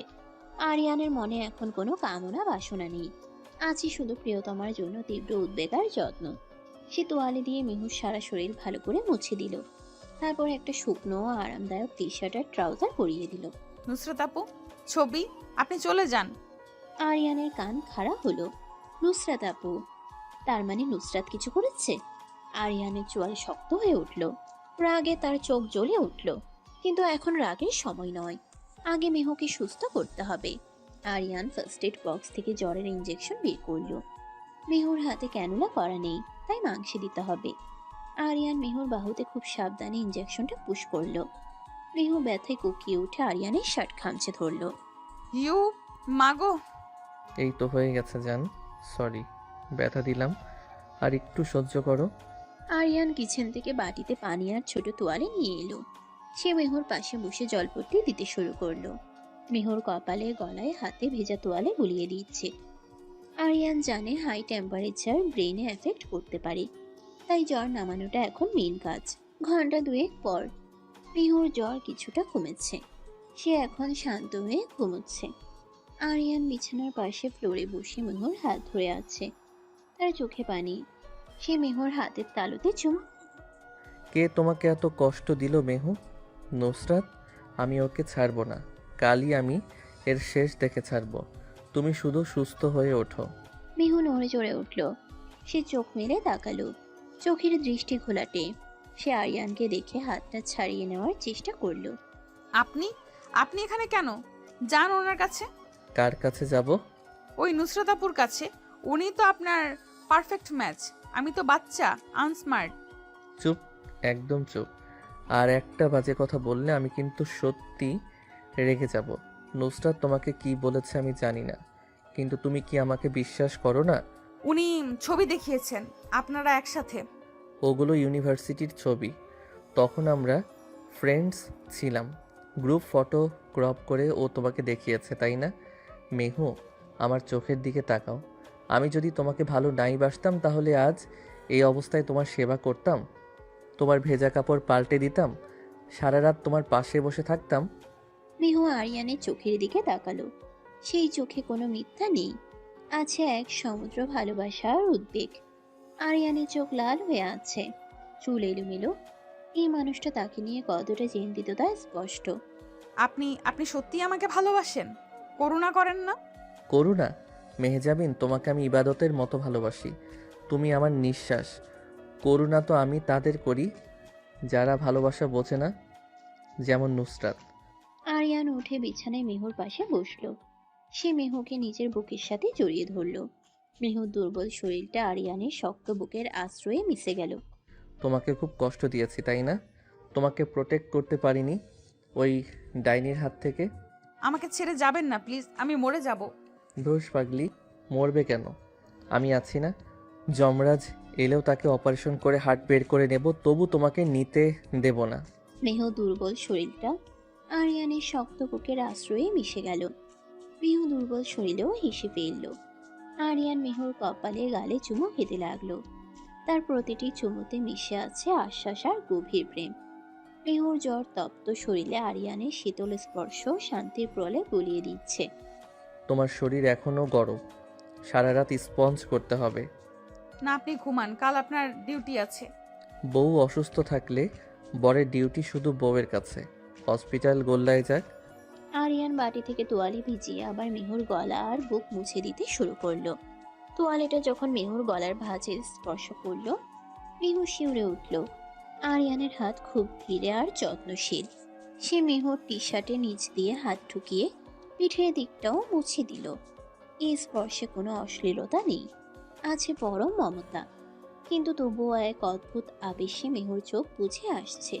আরিয়ানের মনে এখন কোনো কামনা বাসনা নেই, আছে শুধু প্রিয়তমার জন্য তীব্র উদ্বেগ আর যত্ন। সে তোয়ালে দিয়ে মিহুর সারা শরীর ভালো করে মুছে দিল। তারপর একটা শুকনো ও আরামদায়ক টি শার্ট আর ট্রাউজার পরিয়ে দিল। নুসরাত আপু, ছবি, আপনি চলে যান। আরিয়ানের কান খাড়া হলো। নুসরাত আপু? তার মানে নুসরাত কিছু করেছে? আরিয়ানের চোয়াল শক্ত হয়ে উঠল। রাগে তার চোখ জ্বলে উঠল। কিন্তু এখন রাগের সময় নয়, আগে মেহুকে সুস্থ করতে হবে। আরিয়ান ফার্স্ট এড বক্স থেকে জ্বরের ইঞ্জেকশন বের করলো। মেহুর হাতে ক্যানুলা করা নেই, তাই মাংসে দিতে হবে। আরিয়ান মেহুর বাহুতে খুব সাবধানে ইঞ্জেকশনটা পুশ করলো। মেহু ব্যথায় কুকিয়ে উঠে আরিয়ানের শার্ট খামচে ধরলো। ইউ মাগো। এই তো হয়ে গেছে জান, সরি ব্যথা দিলাম, আর একটু সহ্য করো। আরিয়ান কিচেন থেকে বাটিতে পানি আর ছোট তোয়ালে নিয়ে এলো। সে মেহুর পাশে বসে জলপট্টি দিতে শুরু করলো। মেহুর কপালে গলায় হাতে ভেজা তোয়ালে বুলিয়ে দিচ্ছে। আরিয়ান জানে হাই টেম্পারেচার ব্রেনে এফেক্ট করতে পারে, তাই জ্বর নামানোটা এখন মেন কাজ। ঘন্টা দুয়েক পর মেহুর জ্বর কিছুটা কমেছে। সে এখন শান্ত হয়ে ঘুমোচ্ছে। আরিয়ান বিছানার পাশে ফ্লোরে বসে মেহুর হাত ধরে আছে। তার চোখে পানি। সে মেহুর হাতের তালুতে চুমু। কে তোমাকে এত কষ্ট দিল মেহু? নুসরাত, আমি ওকে ছাড়বো না। কালই আমি এর শেষ দেখে ছাড়বো। তুমি শুধু সুস্থ হয়ে ওঠো। মেহু নড়ে চড়ে উঠল। সে চোখ মেলে তাকালো। চোখের দৃষ্টি ঘোলাটে। সে আরিয়ানকে দেখে হাতটা ছাড়িয়ে নেওয়ার চেষ্টা করলো। আপনি আপনি এখানে কেন? যান ওনার কাছে। কার কাছে যাব? ওই নুসরাত আপুর কাছে। উনি তো আপনার পারফেক্ট ম্যাচ। আমি তো বাচ্চা, আনস্মার্ট। চুপ, একদম চুপ। আর একটা বাজে কথা বললে আমি কিন্তু সত্যি রেগে যাব। নুসরাত তোমাকে কি বলেছে আমি জানি না, কিন্তু তুমি কি আমাকে বিশ্বাস করো না? উনি ছবি দেখিয়েছেন আপনারা একসাথে। ওগুলো ইউনিভার্সিটির ছবি। তখন আমরা ফ্রেন্ডস ছিলাম। গ্রুপ ফটো ক্রপ করে ও তোমাকে দেখিয়েছে, তাই না? মেহু, আমার চোখের দিকে তাকাও। আমি যদি তোমাকে ভালো নাই বাসতাম তাহলে আজ এই অবস্থায় তোমার সেবা করতাম, তোমার ভেজা কাপড় পাল্টে দিতাম, সারা রাত তোমার পাশে বসে থাকতাম। মেহু আরিয়ানের চোখের দিকে তাকালো। সেই চোখে কোনো মিথ্যা নেই, আছে এক সমুদ্র ভালোবাসার উদ্বেগ। আরিয়ানের চোখ লাল হয়ে আছে, চুল এলোমেলো। এই মানুষটা তাকে নিয়ে কতটা চিন্তিত তা স্পষ্ট। আপনি আপনি সত্যিই আমাকে ভালোবাসেন? করুণা করেন না? করুণা? মেহজাবিন, তোমাকে আমি ইবাদতের মতো ভালোবাসি। তুমি আমার নিঃশ্বাস। করুণা তো আমি তাদের করি যারা ভালোবাসা বোঝে না, যেমন নুসরাত। আরিয়ান উঠে বিছানায় মেহুর পাশে বসলো। সে মেহুকে নিজের বুকের সাথে জড়িয়ে ধরলো। মেহুর দুর্বল শরীরটা আরিয়ানের শক্ত বুকের আশ্রয়ে মিশে গেল। তোমাকে খুব কষ্ট দিয়েছি, তাই না? তোমাকে প্রোটেক্ট করতে পারিনি ওই ডাইনির হাত থেকে। আমাকে ছেড়ে যাবেন না প্লিজ, আমি মরে যাব। দোষ পাগলি, মরবে কেন? আমি আছি না? যমরাজ এলেও তাকে অপারেশন করে হার্ট বের করে নেব, তবু তোমাকে নিতে দেব না। মেহু দুর্বল শরীরটা আরিয়ানের শক্ত বুকের আশ্রয়ে মিশে গেল। মেহু দুর্বল শরীরেও হেসে ফেলল। আরিয়ান মেহুর কপালে গালে চুমু খেতে লাগলো। তার প্রতিটি চুমুতে মিশে আছে আশ্বাস আর গভীর প্রেম। মেহুর জ্বর তপ্ত শরীরে আরিয়ানের শীতল স্পর্শ শান্তির প্রলেপ বুলিয়ে দিচ্ছে। তোমার শরীর এখনো গরম, সারা রাত স্পঞ্জ করতে হবে। না, আপনি ঘুমান, কাল আপনার ডিউটি আছে। বউ অসুস্থ থাকলে বরের ডিউটি শুধু বউয়ের কাছে। হসপিটাল গোল্লায় যাক। আরিয়ান বাটি থেকে তোয়ালে ভিজিয়ে আবার মেহুর গলা আর বুক মুছে দিতে শুরু করলো। তোয়ালেটা যখন মেহুর গলার ভাঁজে স্পর্শ করলো, মেহু শিউরে উঠল। আরিয়ানের হাত খুব ধীরে আর যত্নশীল। সে মেহুর টি শার্টের নিচ দিয়ে হাত ঢুকিয়ে পিঠের দিকটাও মুছে দিল। এই স্পর্শে কোনো অশ্লীলতা নেই, আছে পরম মমতা। কিন্তু তবুও এক অদ্ভুত আবেশে মেহুর চোখ বুঝে আসছে।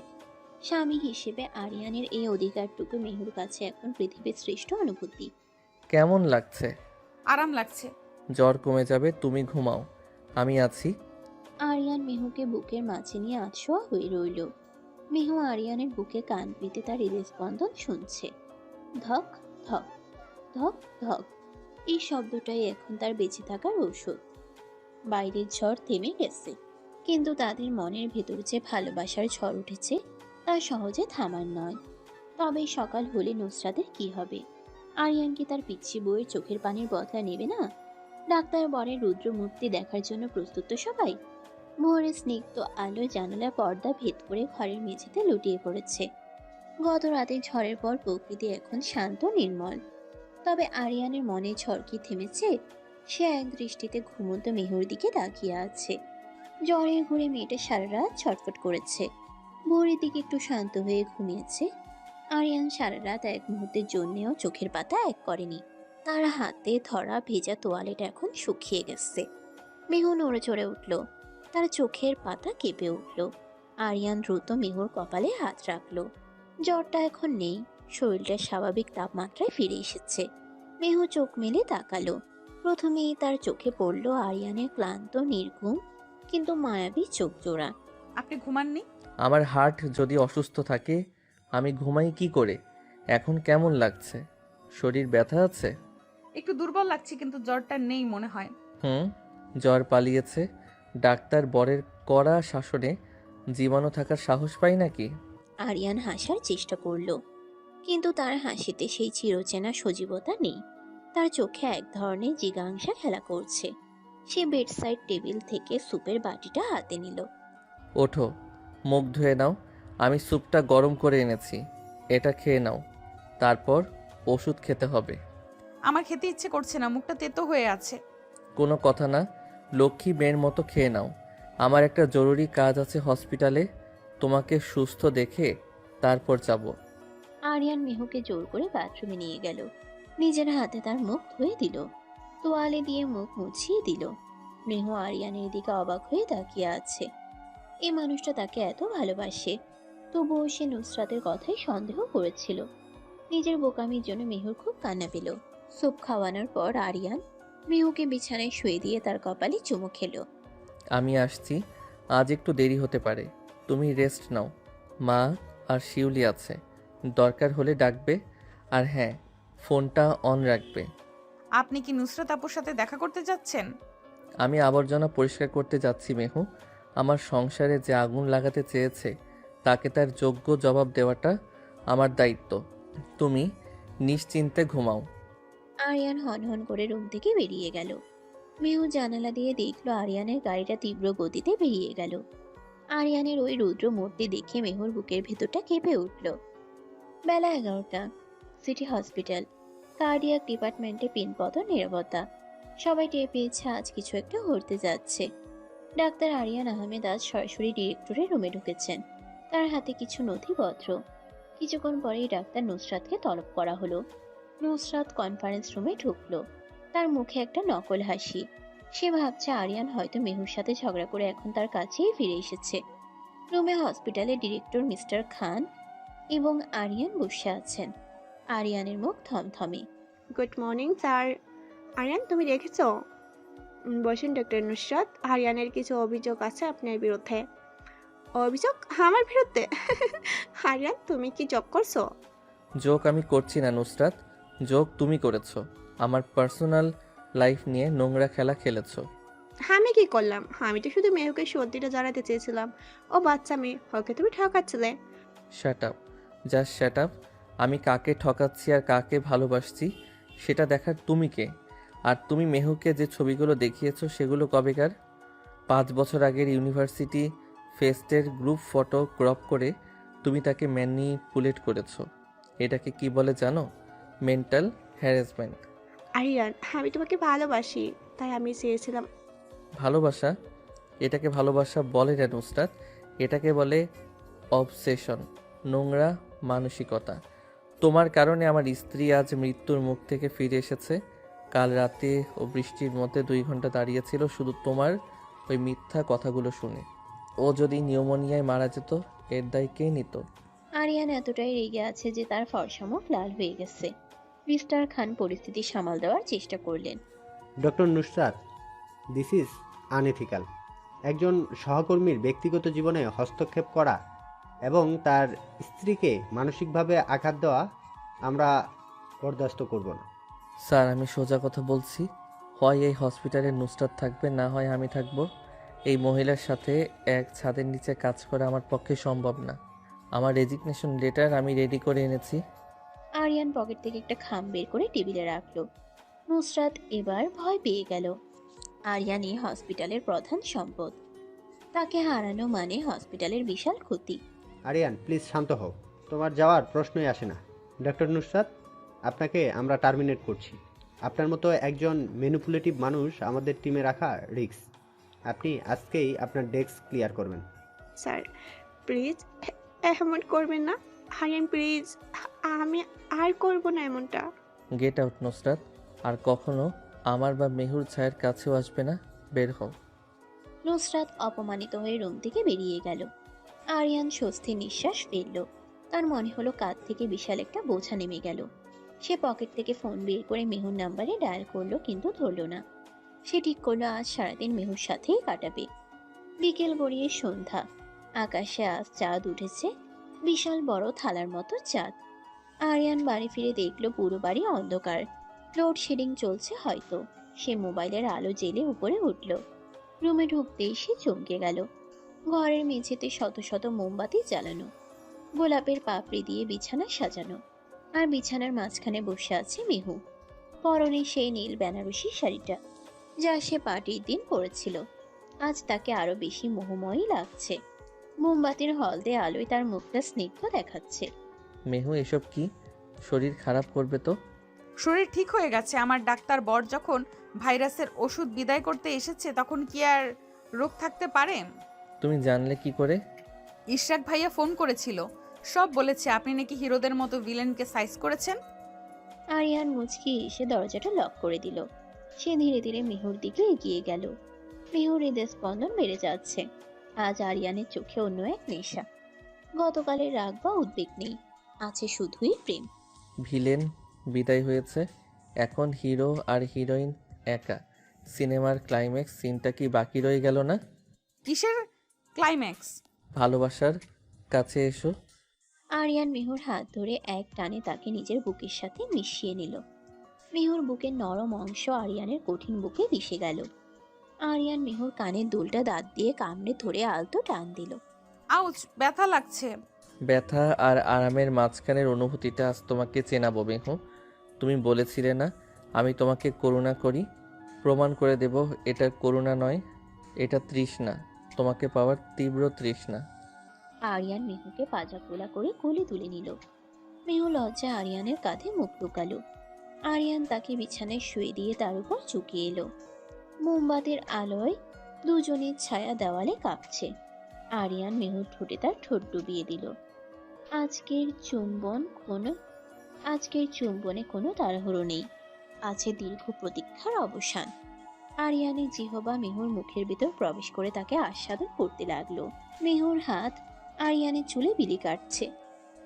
স্বামী হিসেবে আরিয়ানের এই অধিকারটুকু মেহুর কাছে এখন পৃথিবীর শ্রেষ্ঠ অনুভূতি। কেমন লাগছে? আরাম লাগছে। জ্বর কমে যাবে, তুমি ঘুমাও, আমি আছি। আরিয়ান মেহুকে বুকের মাঝে নিয়ে আতশোয়া হয়ে রইল। মেহু আরিয়ানের বুকে কান পেতে তার হৃদস্পন্দন শুনছে। ধক ধক ধক ধক। এই শব্দটাই এখন তার বেঁচে থাকার ঔষধ। বাইরের ঝড় থেমে গেছে, কিন্তু তাদের মনের ভেতর যে ভালোবাসার ঝড় উঠেছে তা সহজে থামার নয়। তবে সকাল হলে নুসরাতের কি হবে? আরিয়ান কি তার পিচ্ছি বউয়ের চোখের পানির বদলা নেবে না? ডাক্তার বরের রুদ্র মূর্তি দেখার জন্য প্রস্তুত তো সবাই। ভোরের স্নিগ্ধ আলো জানালার পর্দা ভেদ করে ঘরের মেঝেতে লুটিয়ে পড়েছে। গত রাতে ঝড়ের পর প্রকৃতি এখন শান্ত নির্মল। তবে আরিয়ানের মনে ঝড় কি থেমেছে? সে এক দৃষ্টিতে ঘুমন্ত মেহুর দিকে তাকিয়ে আছে। জ্বরের ঘুরে মেয়েটা সারা রাত ছটফট করেছে। ভোরের দিকে একটু শান্ত হয়ে ঘুমিয়েছে। আরিয়ান সারা রাত এক মুহূর্তের জন্যেও চোখের পাতা এক করেনি। তার হাতে ধরা ভেজা তোয়ালেট এখন শুকিয়ে গেছে। মেহু নড়ে চড়ে উঠল, তার চোখের পাতা কেঁপে উঠল। আরিয়ান দ্রুত মেহুর কপালে হাত রাখলো। জ্বরটা এখন নেই, শরীরটার স্বাভাবিক তাপমাত্রায় ফিরে এসেছে। মেহু চোখ মেলে তাকালো। প্রথমেই তার চোখে পড়ল আরিয়ানের ক্লান্ত নির্ঘুম কিন্তু মায়াবী চোখ জোড়া। আপনি ঘুমাননি? আমার হার্ট যদি অসুস্থ থাকে আমি ঘুমাই কি করে? এখন কেমন লাগছে? শরীর ব্যথা আছে? একটু দুর্বল লাগছে, কিন্তু জ্বরটা নেই মনে হয়। জ্বর পালিয়েছে। ডাক্তার বরের কড়া শাসনে জীবাণু থাকার সাহস পাই নাকি? আরিয়ান হাসার চেষ্টা করলো, কিন্তু তার হাসিতে সেই চিরচেনা সজীবতা নেই। তার চোখে এক ধরনের জিজ্ঞাসা খেলা করছে। সে বেডসাইড টেবিল থেকে স্যুপের বাটিটা হাতে নিল। ওঠো, মুখ ধুয়ে নাও। আমি স্যুপটা গরম করে এনেছি, এটা খেয়ে নাও। তারপর ওষুধ খেতে হবে। আমার খেতে ইচ্ছে করছে না, মুখটা তেতো হয়ে আছে। কোনো কথা না, লক্ষ্মী মেয়ের মতো খেয়ে নাও। আমার একটা জরুরি কাজ আছে হসপিটালে, তোমাকে সুস্থ দেখে তারপর যাব। আরিয়ান মেহুকে জোর করে বাথরুমে নিয়ে গেল। নিজের হাতে তার মুখ ধুয়ে দিল, তোয়ালে দিয়ে মুখ মুছিয়ে দিল। মেহু আরিয়ানের দিকে অবাক হয়ে তাকিয়ে আছে। এই মানুষটা তাকে এত ভালোবাসে, তবুও সে নুসরাতের কথাই সন্দেহ করেছিল। নিজের বোকামির জন্য মেহুর খুব কান্না পেল। স্যুপ খাওয়ানোর পর আরিয়ান মেহুকে বিছানায় শুয়ে দিয়ে তার কপালে চুমু খেলো। আমি আসছি, আজ একটু দেরি হতে পারে, তুমি রেস্ট নাও। মা আর শিউলি আছে, দরকার হলে ডাকবে। আর হ্যাঁ, ফোনটা অন রাখবে। আপনি কি নুসরাত আপুর সাথে দেখা করতে যাচ্ছেন? আমি আবর্জনা পরিষ্কার করতে যাচ্ছি মেহু। আমার সংসারে যে আগুন লাগাতে চেয়েছে তাকে তার যোগ্য জবাব দেওয়াটা আমার দায়িত্ব। তুমি নিশ্চিন্তে ঘুমাও। আরিয়ান হনহন করে রুম থেকে বেরিয়ে গেল। মেহু জানালা দিয়ে দেখলো আরিয়ানের গাড়িটা তীব্র গতিতে বেরিয়ে গেল। আরিয়ানের ওই রুদ্র মূর্তি দেখে মেহুর বুকের ভেতরটা কেঁপে উঠল। বেলা 11টা, সিটি হসপিটাল। কার্ডিয়াক ডিপার্টমেন্টে পিনপত নীরবতা। সবাই টের পেয়েছে আজ কিছু একটা ঘটতে যাচ্ছে। ডাক্তার আরিয়ান আহমেদ আজ সরাসরি ডিরেক্টরের রুমে ঢুকেছেন। তার হাতে কিছু নথিপত্র। কিছুক্ষণ পরেই ডাক্তার নুসরাতকে তলব করা হলো। নুসরাত কনফারেন্স রুমে ঢুকলো। তার মুখে একটা নকল হাসি। সে ভাবছে আরিয়ান হয়তো মেহুর সাথে ঝগড়া করে এখন তার কাছেই ফিরে এসেছে। রুমে হসপিটালের ডিরেক্টর মিস্টার খান এবং আরিয়ান বসে আছেন। আরিয়ানের মুখ থমথমে। Good morning sir. আরিয়ান, তুমি দেখেছো? বসুন ডক্টর নুসরাত। আরিয়ানের কিছু অভিযোগ আছে আপনার বিরুদ্ধে। অভিযোগ আমার বিরুদ্ধে? আরিয়ান, তুমি কি জব করছো? জোক আমি করছি না নুসরাত, জোক তুমি করেছো। আমার পার্সোনাল লাইফ নিয়ে নোংরা খেলা খেলেছো। আমি কি করলাম? আমি তো শুধু মেহুকে সত্যিটা জানাতে চেয়েছিলাম। ও বাচ্চা মেয়ে, ওকে তুমি ঠকাচ্ছিলে। Shut up, just shut up. আমি কাকে ঠকাচ্ছি আর কাকে ভালোবাসছি সেটা দেখার তুমি কে? আর তুমি মেহুকে যে ছবিগুলো দেখিয়েছো সেগুলো কবেকার? 5 বছর আগের ইউনিভার্সিটি ফেস্টের গ্রুপ ফটো ক্রপ করে তুমি তাকে ম্যানিপুলেট করেছো। এটাকে কি বলে জানো? Mental harassment. আরিয়ান, আমি তোমাকে ভালোবাসি, তাই আমি চেয়েছিলাম। ভালোবাসা? এটাকে ভালোবাসা বলে না নুসরাত, এটাকে বলে অবসেশন, নোংরা মানসিকতা। তোমার কারণে আমার স্ত্রী আজ মৃত্যুর মুখ থেকে ফিরে এসেছে। কাল রাতে ও বৃষ্টির মধ্যে 2 ঘন্টা দাঁড়িয়েছিল শুধু তোমার ওই মিথ্যা কথাগুলো শুনে। ও যদি নিউমোনিয়ায় মারা যেত এর দায় কে নিত? আরিয়ান এতটাই রেগে আছে যে তার ফর্সা মুখ লাল হয়ে গেছে। মিস্টার খান পরিস্থিতি সামাল দেওয়ার চেষ্টা করলেন। Doctor Nusrat, this is unethical. একজন সহকর্মীর ব্যক্তিগত জীবনে হস্তক্ষেপ করা এবং তার স্ত্রীকে মানসিকভাবে আঘাত দেওয়া আমরা বরদাস্ত করব না। স্যার আমি সোজা কথা বলছি, হয় এই হসপিটালে নুসরাত থাকবে, না হয় আমি থাকবো। এই মহিলার সাথে এক ছাদের নিচে কাজ করা আমার পক্ষে সম্ভব না। আমার রেজিগনেশন লেটার আমি রেডি করে এনেছি। আরিয়ান পকেট থেকে একটা খাম বের করে টেবিলে রাখলো। নুসরাত এবার ভয় পেয়ে গেল। আরিয়ান এই হসপিটালের প্রধান সম্পদ। তাকে হারানো মানে হসপিটালের বিশাল ক্ষতি। আরিয়ান প্লিজ শান্ত হও, তোমার যাওয়ার প্রশ্নই আসে না। ডক্টর নুসরাত, আপনাকে আমরা টার্মিনেট করছি। আপনার মতো একজন ম্যানিপুলেটিভ মানুষ আমাদের টিমে রাখা রিস্ক। আপনি আজকেই আপনার ডেস্ক ক্লিয়ার করবেন। স্যার প্লিজ এমন করবেন না। আরিয়ান প্লিজ, আমি আর করব না এমনটা। গেট আউট নুসরাত, আর কখনো আমার বা মেহুর ছায়ের কাছেও আসবে না। বের হও। নুসরাত অপমানিত হয়ে রুম থেকে বেরিয়ে গেল। আরিয়ান স্বস্তি নিঃশ্বাস ফেলল। তার মনে হলো কাঁধ থেকে বিশাল একটা বোঝা নেমে গেল। সে পকেট থেকে ফোন বের করে মেহুর নাম্বারে ডায়াল করলো, কিন্তু ধরল না। সে ঠিক করলো আজ সারাদিন মেহুর সাথেই কাটাবে। বিকেল গড়িয়ে সন্ধ্যা। আকাশে আজ চাঁদ উঠেছে, বিশাল বড় থালার মতো চাঁদ। আরিয়ান বাড়ি ফিরে দেখলো পুরো বাড়ি অন্ধকার। লোডশেডিং চলছে হয়তো। সে মোবাইলের আলো জ্বেলে উপরে উঠল। রুমে ঢুকতেই সে চমকে গেল। ঘরের মেঝেতে শত শত মোমবাতি জ্বালানো, গোলাপের পাপড়ি দিয়ে বিছানা সাজানো, আর বিছানার মাঝখানে বসে আছে মেহু। পরনে সেই নীল বেনারসি শাড়িটা, যা সে পার্টির দিন পরেছিল। আজ তাকে আরো বেশি মোহময়ী লাগছে। মোমবাতির হলদে আলোয় তার মুখটা স্নিগ্ধ দেখাচ্ছে। মেহু এসব কি? শরীর খারাপ করবে তো? শরীর ঠিক হয়ে গেছে। আমার ডাক্তার বর যখন ভাইরাসের ওষুধ বিদায় করতে এসেছে, তখন কি আর রোগ থাকতে পারে? তুমি জানলে কি করে? ইশরাক ভাইয়া ফোন করেছিল, সব বলেছে। আপনি নাকি হিরোদের মতো ভিলেনকে সাইজ করেছেন। আরিয়ান মুচকি এসে দরজাটা লক করে দিল। সে ধীরে ধীরে মেহুর দিকে এগিয়ে গেল। মেহুর হৃদয় স্পন্দন বেড়ে যাচ্ছে। আজ আরিয়ানের চোখে অন্য এক নেশা। গতকালের রাগ বা উদ্বেগ নেই, আছে শুধুই প্রেম। ভিলেন বিদায় হয়েছে, এখন হিরো আর হিরোইন একা। সিনেমার ক্লাইম্যাক্স সিনটা কি বাকি রয়ে গেল না? কিসের ক্লাইম্যাক্স? ভালোবাসার কাছে এসো। আরিয়ান মেহুর হাত ধরে এক টানে তাকে নিজের বুকের সাথে মিশিয়ে নিল। মেহুর বুকের নরম অংশ আরিয়ানের কঠিন বুকে মিশে গেল। আরিয়ান মেহুর কানের দুলটা দাঁত দিয়ে কামড়ে ধরে আলতো টান দিল। আউচ, ব্যথা লাগছে। ব্যথা আর আরামের মাঝখানের অনুভূতিটা আজ তোমাকে চেনাবো মেহু। তুমি বলেছিলে না আমি তোমাকে করুণা করি? প্রমাণ করে দেব এটা করুণা নয়, এটা তৃষ্ণা, তোমাকে পাওয়ার তীব্র তৃষ্ণা। আরিয়ান মেহুকে পাজা কোলা করে কোলে তুলে নিল। মেহু লজ্জা আরিয়ানের কাঁধে মুখ লুকালো। আরিয়ান তাকে বিছানায় শুয়ে দিয়ে তার উপর ঝুঁকিয়ে এলো। মোমবাতির আলোয় দুজনের ছায়া দেওয়ালে কাঁপছে। আরিয়ান মেহুর ঠোঁটে তার ঠোঁট ডুবিয়ে দিল। আজকের চুম্বনে কোনো তাড়াহুড়ো নেই, আছে দীর্ঘ প্রতীক্ষার অবসান। আরিয়ানের জিহবা মেহুর মুখের ভিতর প্রবেশ করে তাকে আস্বাদন করতে লাগলো। মেহুর হাত আরিয়ানের চুলে বিলি কাটছে।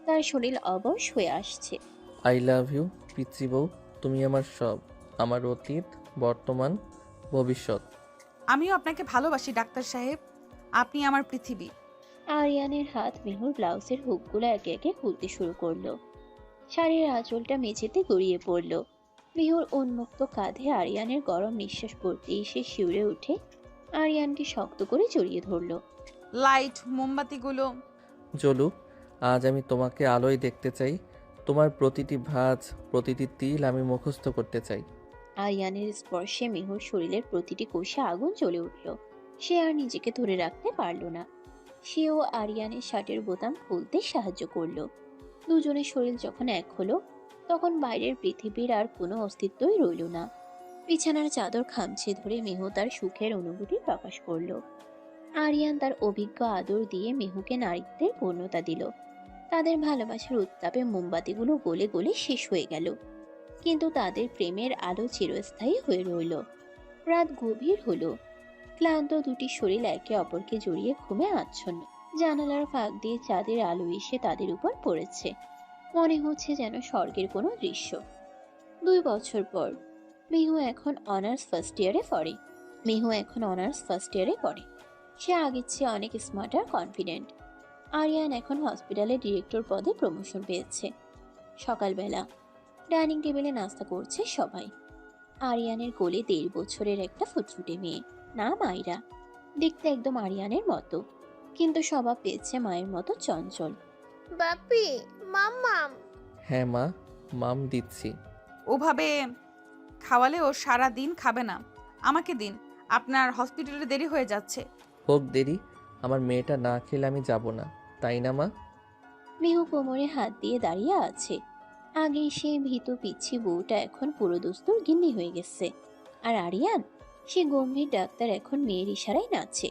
তার শরীর অবশ হয়ে আসছে। আই লাভ ইউ পিচ্চি বউ, তুমি আমার সব, আমার অতীত, বর্তমান, ভবিষ্যৎ। আমিও আপনাকে ভালোবাসি ডাক্তার সাহেব, আপনি আমার পৃথিবী। আরিয়ানের হাত মেহুর ব্লাউজের হুকগুলো একে একে খুলতে শুরু করলো। শাড়ির আঁচলটা মেঝেতে গড়িয়ে পড়ল। মেহুর উন্মুক্ত কাঁধে আরিয়ানের গরম নিঃশ্বাস পড়তে এসে শিউরে উঠে আরিয়ানকে শক্ত করে জড়িয়ে ধরল। লাইট, মোমবাতিগুলো জলু, আজ আমি তোমাকে আলোয় দেখতে চাই। তোমার প্রতিটি ভাঁজ, প্রতিটি তিল আমি মুখস্থ করতে চাই। আরিয়ানের স্পর্শে মেহুর শরীরের প্রতিটি কোষে আগুন জ্বলে উঠল। সে আর নিজেকে ধরে রাখতে পারল না। সেও আরিয়ানের শার্টের বোতাম খুলতে সাহায্য করলো। দুজনের শরীর যখন এক হলো, তখন বাইরের পৃথিবীর আর কোনো অস্তিত্বই রইল না। বিছানার চাদর খামচে ধরে মেহু তার সুখের অনুভূতি প্রকাশ করল। আরিয়ান তার অভিজ্ঞ আদর দিয়ে মেহুকে নারীত্বের পূর্ণতা দিল। তাদের ভালোবাসার উত্তাপে মোমবাতিগুলো গলে গলে শেষ হয়ে গেল, কিন্তু তাদের প্রেমের আলো চিরস্থায়ী হয়ে রইল। রাত গভীর হলো। ক্লান্ত দুটি শরীর একে অপরকে জড়িয়ে ঘুমে আচ্ছন্ন। জানালার ফাঁক দিয়ে চাঁদের আলো এসে তাদের উপর পড়েছে। মনে হচ্ছে যেন স্বর্গের কোনো দৃশ্য। 2 বছর পর মেহু এখন অনার্স ফার্স্ট ইয়ারে পড়ে। সে আগের চেয়ে অনেক স্মার্ট আর কনফিডেন্ট। আরিয়ান এখন হসপিটালে ডিরেক্টর পদে প্রমোশন পেয়েছে। সকালবেলা ডাইনিং টেবিলে নাস্তা করছে সবাই। আরিয়ানের কোলে 1.5 বছরের একটা ফুটফুটে মেয়ে, নাম আয়রা। দেখতে একদম আরিয়ানের মতো, কিন্তু স্বভাব পেয়েছে মায়ের মতো চঞ্চল। বাপি, মাম্মাম। হ্যাঁ মা, মাম দিচ্ছি। ওভাবে খাওয়ালে ও সারা দিন খাবে না। আমাকে দিন, আপনার হসপিটালে দেরি হয়ে যাচ্ছে। হোক দেরি, আমার মেয়েটা না খেলে আমি যাব না, তাই না মা? মেহু কোমরে হাত দিয়ে দাঁড়িয়ে আছে। আগে সেই ভীতু পিচ্ছি বউটা এখন পুরো দস্তুর গিন্নি হয়ে গেছে। আর আরিয়ান, সে গম্ভীর ডাক্তার, এখন মেয়ের ইশারায় নাচে।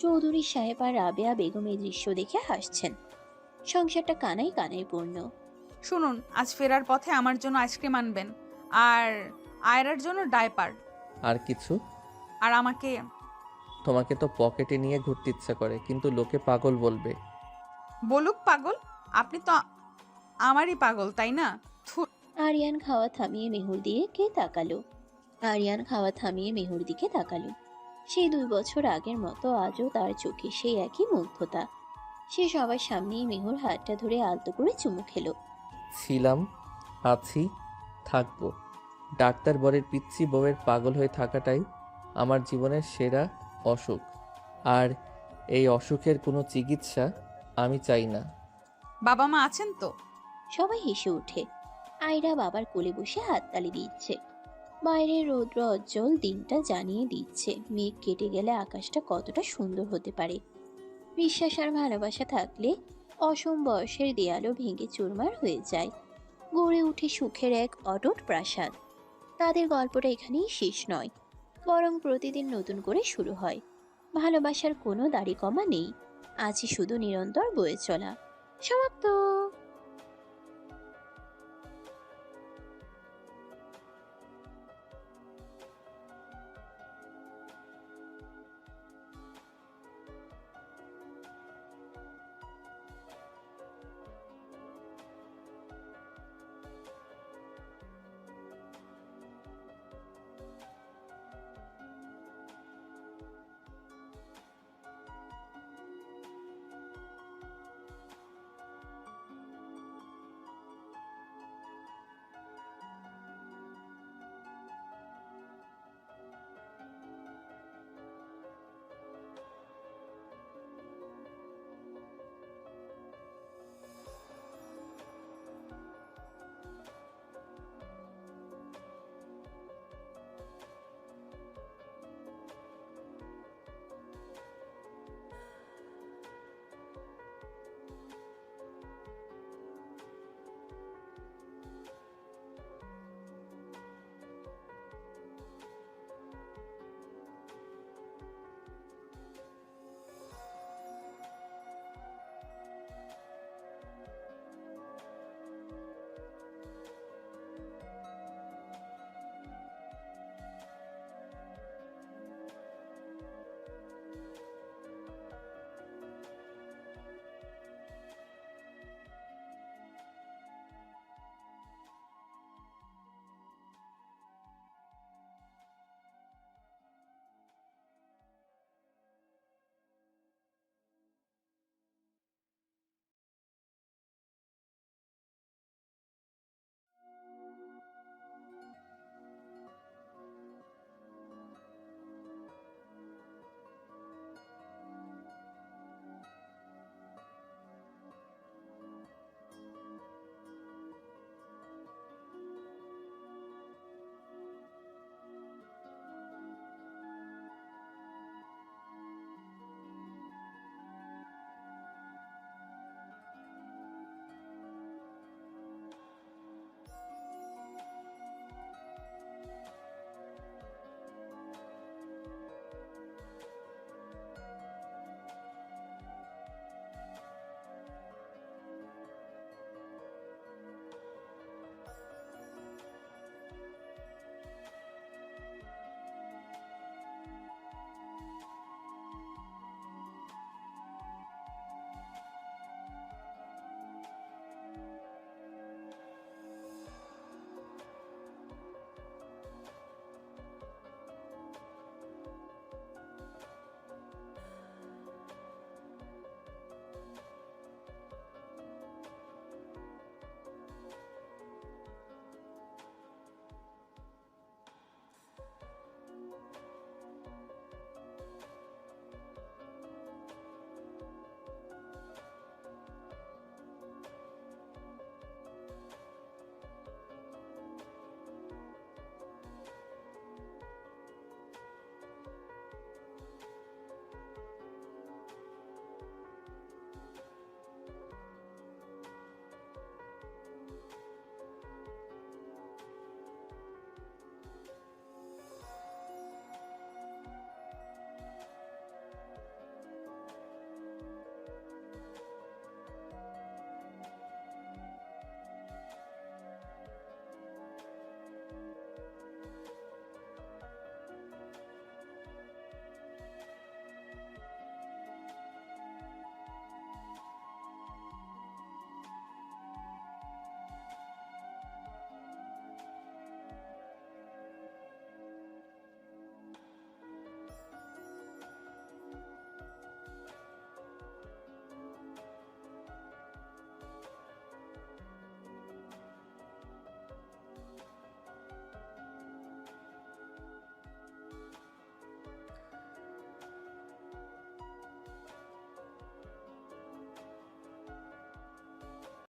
চৌধুরী সাহেব আর রাবেয়া বেগম এই দৃশ্য দেখে হাসছেন। সংসারটা কানাই কানাই পূর্ণ। শুনুন, আজ ফেরার পথে আমার জন্য আইসক্রিম আনবেন, আর আয়রার জন্য ডায়পার। আর কিছু? আর আমাকে তোমাকে তো পকেটে নিয়ে ঘুরতে ইচ্ছা করে, কিন্তু লোকে পাগল বলবে। বলুক পাগল, আপনি তো আমারই পাগল, তাই না? থু। আরিয়ান খাওয়া থামিয়ে মেহুর দিকে তাকালো। সেই 2 বছর আগের মতো আজও তার চোখে সেই একই মুগ্ধতা। সে সবার সামনেই মেহুর হাতটা ধরে আলতো করে চুমু খেলো। ছিলাম, আছি, থাকবো। ডাক্তার বরের পিচ্ছি বউয়ের পাগল হয়ে থাকাটাই আমার জীবনের সেরা অসুখ। আর এই অসুখের কোনো চিকিৎসা আমি চাই না। বাবা মা আছেন তো? সবাই হেসে ওঠে। আয়রা বাবার কোলে বসে হাততালি দিচ্ছে। বাইরের রৌদ্র উজ্জ্বল দিনটা জানিয়ে দিচ্ছে মেঘ কেটে গেলে আকাশটা কতটা সুন্দর হতে পারে। বিশ্বাস আর ভালোবাসা থাকলে অসম বয়সের দেয়ালও ভেঙে চুরমার হয়ে যায়, গড়ে উঠে সুখের এক অটুট প্রাসাদ। তাদের গল্পটা এখানেই শেষ নয়, বরং প্রতিদিন নতুন করে শুরু হয়। ভালোবাসার কোনো দাড়ি কমা নেই, আছে শুধু নিরন্তর বয়ে চলা। সমাপ্ত।